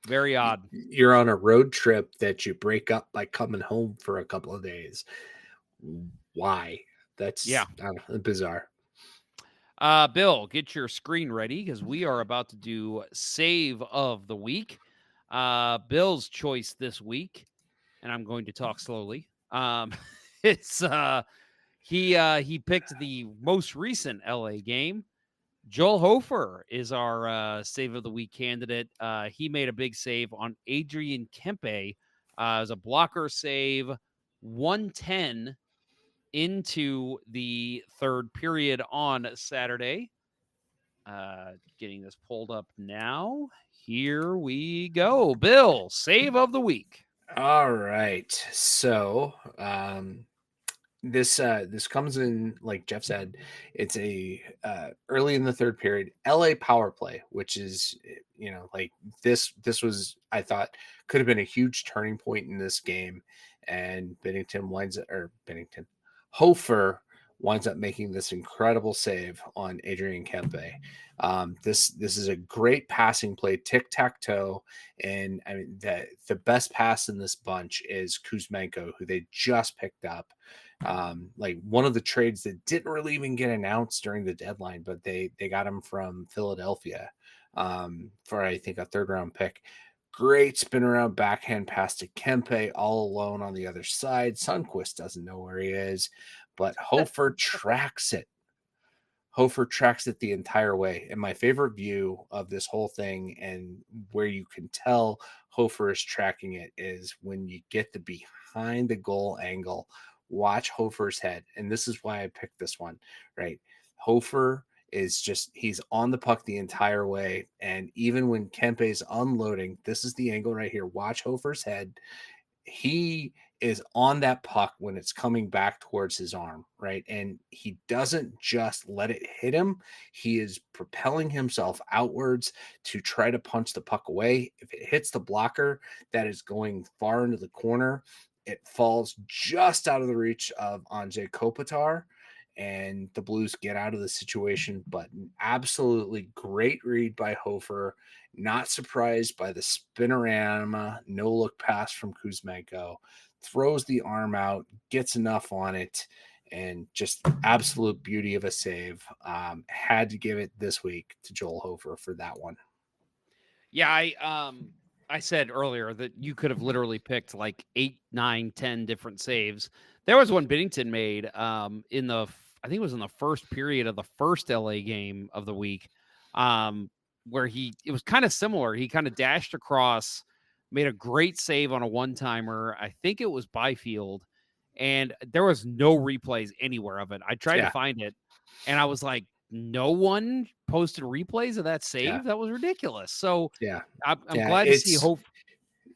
very odd. You're on a road trip that you break up by coming home for a couple of days. Why? That's bizarre. Bill, get your screen ready because we are about to do Save of the Week. Bill's choice this week, and I'm going to talk slowly. It's he picked the most recent LA game. Joel Hofer is our Save of the Week candidate. He made a big save on Adrian Kempe as a blocker save, 110 into the third period on Saturday. Getting this pulled up now. Here we go. Bill, Save of the Week. All right. So this comes in, like Jeff said, it's a early in the third period LA power play, which is like this was, I thought, could have been a huge turning point in this game, and Hofer winds up making this incredible save on Adrian Kempe. This is a great passing play, tic-tac-toe, and I mean the best pass in this bunch is Kuzmenko, who they just picked up. Like one of the trades that didn't really even get announced during the deadline, but they got him from Philadelphia for, I think, a third-round pick. Great spin around backhand pass to Kempe, all alone on the other side. Sundqvist doesn't know where he is, but Hofer tracks it. Hofer tracks it the entire way. And my favorite view of this whole thing, and where you can tell Hofer is tracking it, is when you get the behind the goal angle. Watch Hofer's head. And this is why I picked this one, right? Hofer is just, he's on the puck the entire way. And even when Kempe's unloading, this is the angle right here. Watch Hofer's head. He is on that puck when it's coming back towards his arm, right? And he doesn't just let it hit him. He is propelling himself outwards to try to punch the puck away. If it hits the blocker that is going far into the corner, it falls just out of the reach of Anze Kopitar, and the Blues get out of the situation. But an absolutely great read by Hofer. Not surprised by the spinorama, no look pass from Kuzmenko. Throws the arm out, gets enough on it, and just absolute beauty of a save. Had to give it this week to Joel Hofer for that one. Yeah, I said earlier that you could have literally picked like 8, 9, 10 different saves. There was one Binnington made I think it was in the first period of the first LA game of the week. where it was kind of similar. He kind of dashed across, made a great save on a one-timer. I think it was Byfield, and there was no replays anywhere of it. I tried to find it, and I was like, no one posted replays of that save? That was ridiculous. So I'm glad to see hope.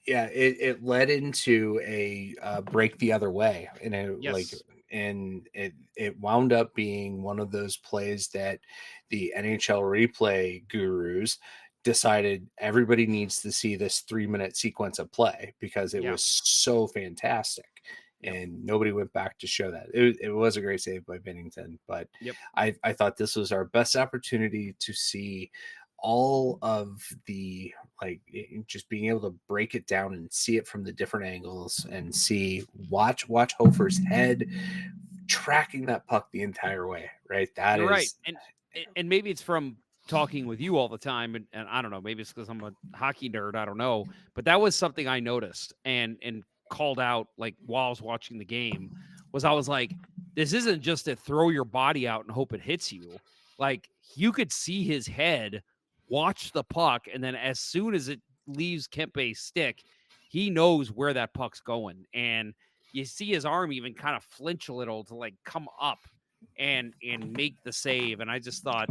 Yeah, it led into a break the other way, and it wound up being one of those plays that the NHL replay gurus decided everybody needs to see this 3-minute sequence of play because it was so fantastic. And nobody went back to show that. It was a great save by Binnington, but I thought this was our best opportunity to see all of the just being able to break it down and see it from the different angles and watch Hofer's head tracking that puck the entire way, right? You're right. And maybe it's from talking with you all the time, and I don't know, maybe it's because I'm a hockey nerd, I don't know, but that was something I noticed and called out like while I was watching the game. I was like, this isn't just to throw your body out and hope it hits you. Like, you could see his head watch the puck, and then as soon as it leaves Kempe's stick, he knows where that puck's going, and you see his arm even kind of flinch a little to like come up and make the save. And I just thought,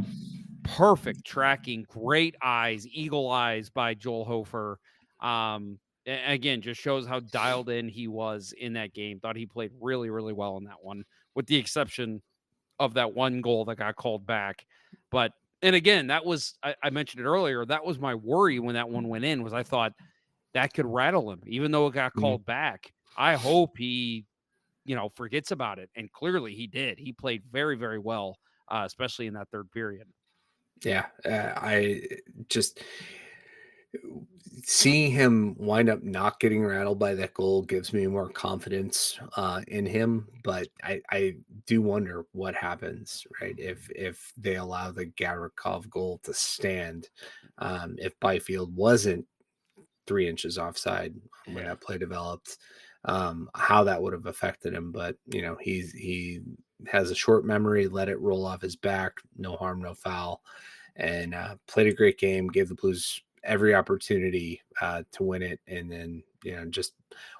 perfect tracking, great eyes, eagle eyes by Joel Hofer. Again, just shows how dialed in he was in that game. Thought he played really, really well in that one, with the exception of that one goal that got called back. But, and again, that was, I mentioned it earlier, that was my worry when that one went in, was I thought that could rattle him, even though it got called back. I hope he, forgets about it. And clearly he did. He played very, very well, especially in that third period. Yeah. I just seeing him wind up not getting rattled by that goal gives me more confidence in him. But I do wonder what happens, right? If they allow the Gavrikov goal to stand, if Byfield wasn't 3 inches offside when that play developed, how that would have affected him. But he has a short memory, let it roll off his back, no harm, no foul, and played a great game, gave the Blues every opportunity to win it. And then, just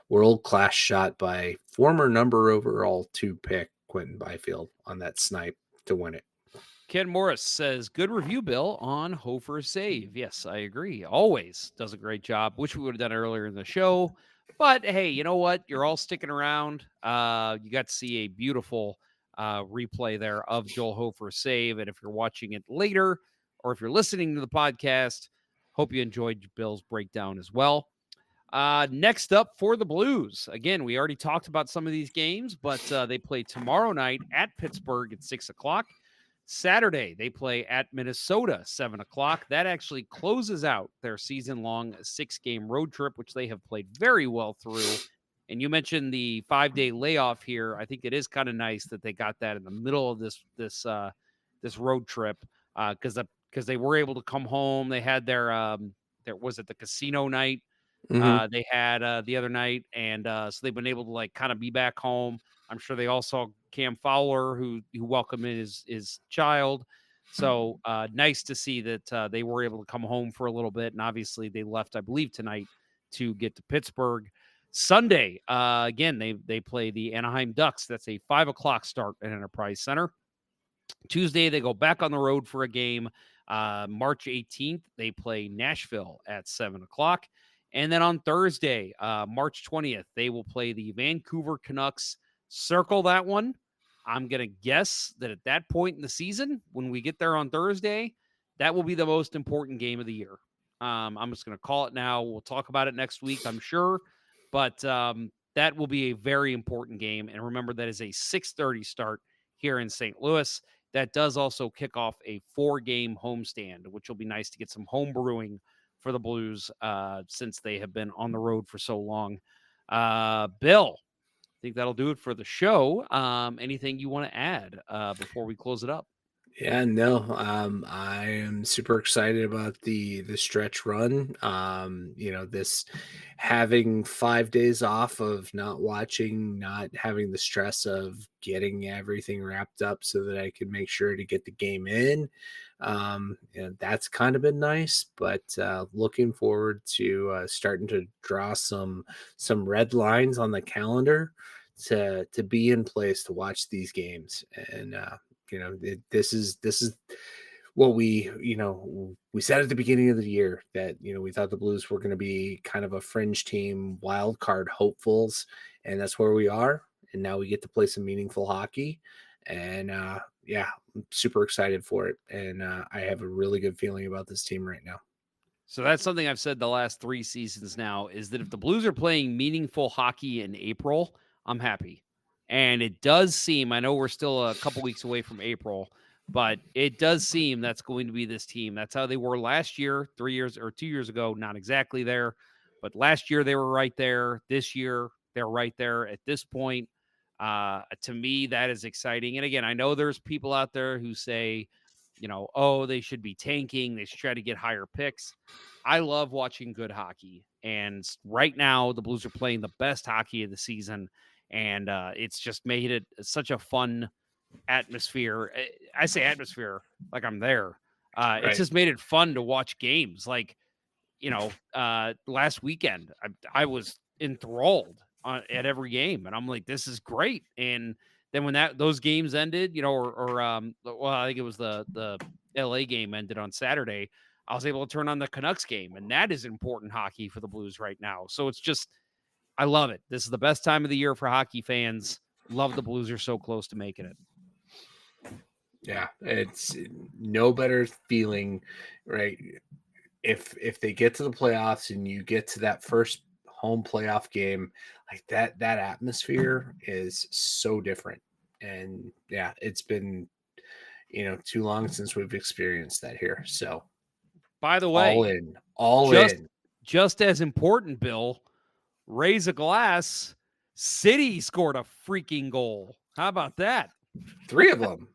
world-class shot by former number overall 2 pick Quentin Byfield on that snipe to win it. Ken Morris says, good review, Bill, on Hofer's save. Yes, I agree. Always does a great job. Wish we would have done it earlier in the show. But hey, you know what? You're all sticking around. You got to see a beautiful replay there of Joel Hofer's save. And if you're watching it later, or if you're listening to the podcast, hope you enjoyed Bill's breakdown as well. Next up for the Blues. Again, we already talked about some of these games, but they play tomorrow night at Pittsburgh at 6:00. Saturday, they play at Minnesota, 7:00. That actually closes out their season-long 6-game road trip, which they have played very well through. And you mentioned the 5-day layoff here. I think it is kind of nice that they got that in the middle of this road trip, because they were able to come home. They had their was it the casino night they had the other night, and so they've been able to like kind of be back home. I'm sure they all saw Cam Fowler, who welcomed in his child. So nice to see that they were able to come home for a little bit. And obviously they left, I believe, tonight to get to Pittsburgh. Sunday, again, they play the Anaheim Ducks. That's a 5:00 start at Enterprise Center. Tuesday, they go back on the road for a game. March 18th, they play Nashville at 7:00. And then on Thursday, March 20th, they will play the Vancouver Canucks. Circle that one. I'm going to guess that at that point in the season, when we get there on Thursday, that will be the most important game of the year. I'm just going to call it now. We'll talk about it next week, I'm sure. But that will be a very important game. And remember, that is a 6:30 start here in St. Louis. That does also kick off a 4-game homestand, which will be nice to get some home brewing for the Blues since they have been on the road for so long. Bill, I think that'll do it for the show. Anything you want to add before we close it up? Yeah, no, I am super excited about the stretch run. This having 5 days off of not watching, not having the stress of getting everything wrapped up so that I can make sure to get the game in. That's kind of been nice, but looking forward to starting to draw some red lines on the calendar to be in place to watch these games. And this is what we said at the beginning of the year, that we thought the Blues were going to be kind of a fringe team, wild card hopefuls, and that's where we are. And now we get to play some meaningful hockey, and yeah, I'm super excited for it. And I have a really good feeling about this team right now. So that's something I've said the last 3 seasons now, is that if the Blues are playing meaningful hockey in April, I'm happy. And it does seem, I know we're still a couple weeks away from April, but it does seem that's going to be this team. That's how they were last year, 3 years or 2 years ago, not exactly there, but last year they were right there. This year they're right there at this point. To me, that is exciting. And again, I know there's people out there who say, oh, they should be tanking. They should try to get higher picks. I love watching good hockey. And right now, the Blues are playing the best hockey of the season. And it's just made it such a fun atmosphere. I say atmosphere like I'm there. It's just made it fun to watch games. Like, last weekend, I was enthralled at every game. And I'm like, this is great. And then when those games ended, I think it was the LA game ended on Saturday, I was able to turn on the Canucks game, and that is important hockey for the Blues right now. So it's just, I love it. This is the best time of the year for hockey fans. Love the Blues are so close to making it. Yeah, it's no better feeling, right? If they get to the playoffs and you get to that first home playoff game, like that atmosphere is so different. And yeah, it's been too long since we've experienced that here. So by the way, all in. Just as important, Bill, raise a glass. City scored a freaking goal. How about that? 3 of them.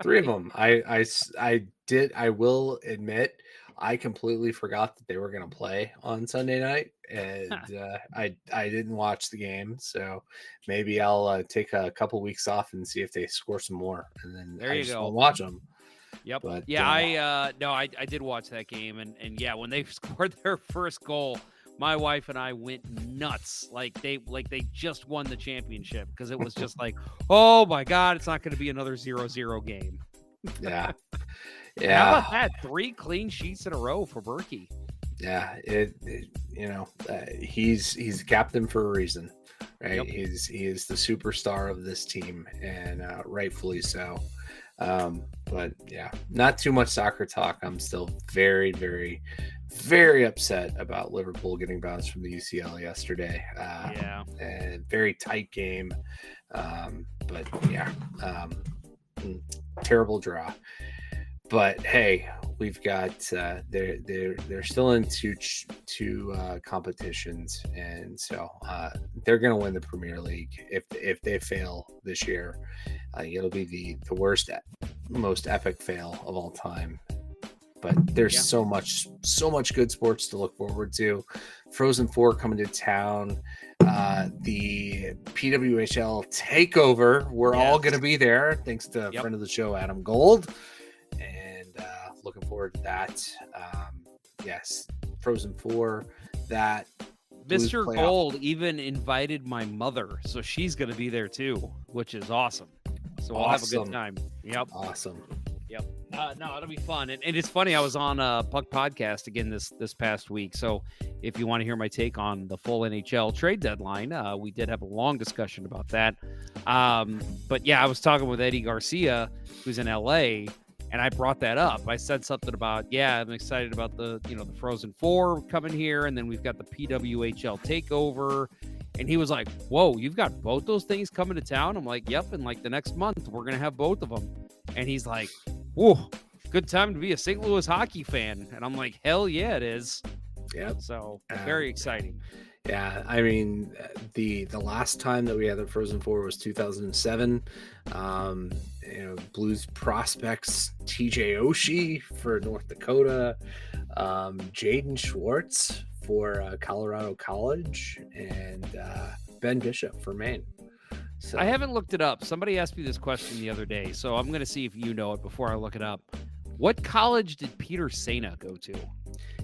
3 of them. I will admit, I completely forgot that they were going to play on Sunday night, and I didn't watch the game. So maybe I'll take a couple weeks off and see if they score some more, and then there you go. Won't watch them. Yep. But yeah, I did watch that game, and yeah, when they scored their first goal, my wife and I went nuts. Like they just won the championship, because it was just like, oh my God, it's not going to be another 0-0 game. Yeah. Yeah. How about that? 3 clean sheets in a row for Berkey. Yeah. He's the captain for a reason, right? Yep. He is the superstar of this team, and rightfully so. But yeah, not too much soccer talk. I'm still very, very, very upset about Liverpool getting bounced from the UCL yesterday. And very tight game. But yeah, terrible draw. But hey, we've got they're still in two competitions, and so they're going to win the Premier League. If they fail this year, it'll be the worst, most epic fail of all time. But there's so much good sports to look forward to. Frozen 4 coming to town. The PWHL takeover. We're all going to be there, thanks to a friend of the show, Adam Gold. And looking forward to that. Yes, Frozen 4. That Mr. Gold even invited my mother, so she's going to be there too, which is awesome. So we'll have a good time. Yep. Awesome. Yep. No, it'll be fun. And it's funny, I was on a Puck podcast again this past week. So if you want to hear my take on the full NHL trade deadline, we did have a long discussion about that. But yeah, I was talking with Eddie Garcia, who's in LA, and I brought that up. I said something about, I'm excited about the Frozen 4 coming here, and then we've got the PWHL takeover. And he was like, whoa, you've got both those things coming to town? I'm like, yep. And like the next month, we're going to have both of them. And he's like, whoa, good time to be a St. Louis hockey fan. And I'm like, hell yeah, it is. Yep. So very exciting. Yeah, I mean, the last time that we had the Frozen Four was 2007. Blues prospects TJ Oshie for North Dakota, Jaden Schwartz for Colorado College, and Ben Bishop for Maine. So I haven't looked it up. Somebody asked me this question the other day, so I'm going to see if you know it before I look it up. What college did Peter Sena go to?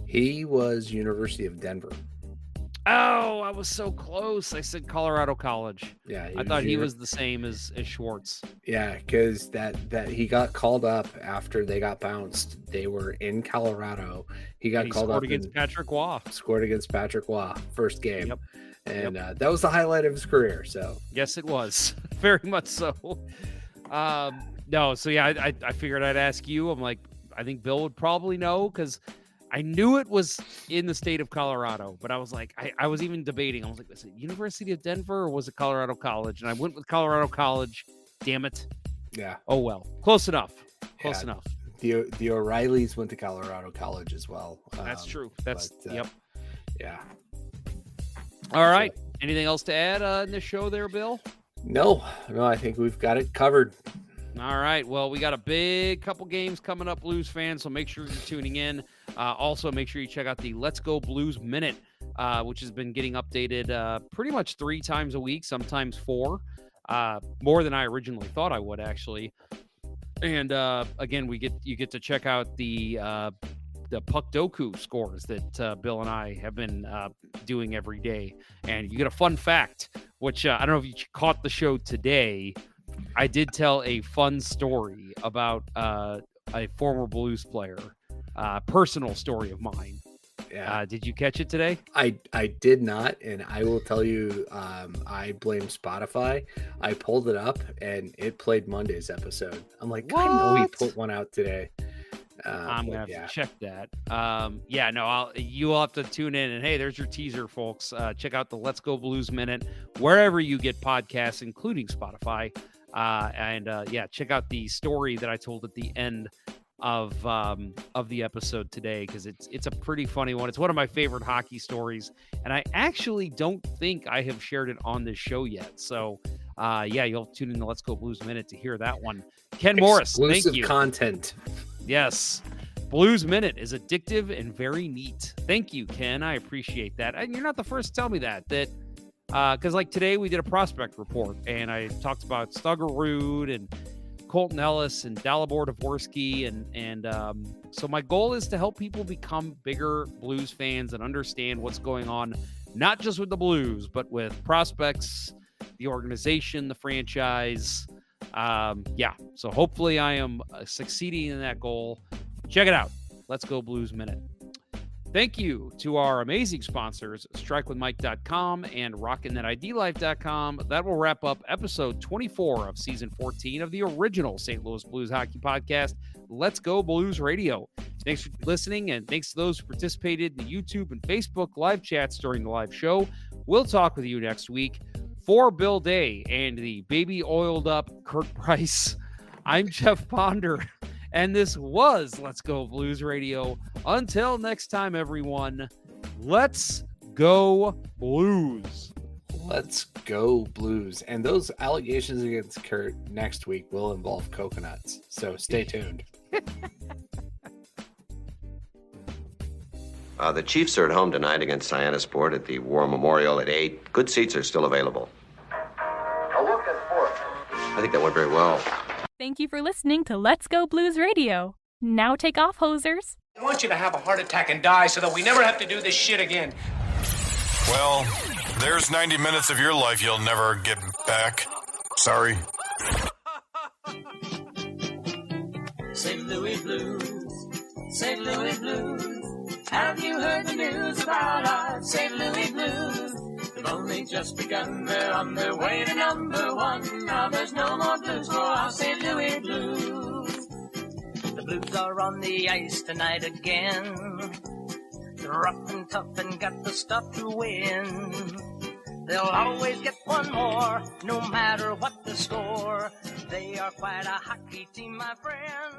He was University of Denver. Oh, I was so close. I said Colorado College. Yeah, I thought he was the same as Schwartz. Yeah, because that he got called up after they got bounced. They were in Colorado. He got called up against Patrick Waugh. Scored against Patrick Waugh, first game. Yep. And that was the highlight of his career. So yes, it was very much so. No, so yeah, I figured I'd ask you. I'm like, I think Bill would probably know because I knew it was in the state of Colorado, but I was like, I was even debating. I was like, was it University of Denver or was it Colorado College? And I went with Colorado College. Damn it. Yeah. Oh, well. Close enough. Close enough. The O'Reillys went to Colorado College as well. That's true. That's, yep. Yeah. All right. So, anything else to add in this show there, Bill? No, I think we've got it covered. All right. Well, we got a big couple games coming up, Blues fans, so make sure you're tuning in. Also, make sure you check out the Let's Go Blues Minute, which has been getting updated pretty much 3 times a week, sometimes 4, more than I originally thought I would, actually. And again, you get to check out the Puck Doku scores that Bill and I have been doing every day. And you get a fun fact, which I don't know if you caught the show today. I did tell a fun story about a former Blues player, personal story of mine. Yeah. Did you catch it today? I did not, and I will tell you, I blame Spotify. I pulled it up, and it played Monday's episode. I'm like, what? I know he put one out today. I'm gonna have to check that. You will have to tune in. And hey, there's your teaser, folks. Check out the Let's Go Blues Minute wherever you get podcasts, including Spotify. Check out the story that I told at the end of the episode today, because it's a pretty funny one. It's one of my favorite hockey stories, and I actually don't think I have shared it on this show yet. So you'll tune in the Let's Go Blues Minute to hear that one. Ken Morris, thank you. Content. Yes. Blues Minute is addictive and very neat. Thank you, Ken. I appreciate that. And you're not the first to tell me that because like today we did a prospect report, and I talked about Stuggerud and Colton Ellis and Dalibor Dvorsky, and so my goal is to help people become bigger Blues fans and understand what's going on, not just with the Blues, but with prospects, the organization, the franchise. So hopefully I am succeeding in that goal. Check it out. Let's Go Blues Minute. Thank you to our amazing sponsors, StrikeWithMike.com and RockinThatIDLife.com. That will wrap up episode 24 of season 14 of the original St. Louis Blues hockey podcast, Let's Go Blues Radio. Thanks for listening, and thanks to those who participated in the YouTube and Facebook live chats during the live show. We'll talk with you next week. For Bill Day and the baby oiled up Kurt Price, I'm Jeff Ponder, and this was Let's Go Blues Radio. Until next time, everyone, let's go Blues. Let's go Blues. And those allegations against Kurt next week will involve coconuts, so stay tuned. The Chiefs are at home tonight against Cyanosport at the War Memorial at 8. Good seats are still available. A look at fourth. I think that went very well. Thank you for listening to Let's Go Blues Radio. Now take off, hosers. I want you to have a heart attack and die so that we never have to do this shit again. Well, there's 90 minutes of your life you'll never get back. Sorry. St. Louis Blues, St. Louis Blues. Have you heard the news about our St. Louis Blues? They've only just begun, they're on their way to number 1. Now there's no more blues for our St. Louis Blues. The Blues are on the ice tonight again. They're rough and tough and got the stuff to win. They'll always get one more, no matter what the score. They are quite a hockey team, my friend.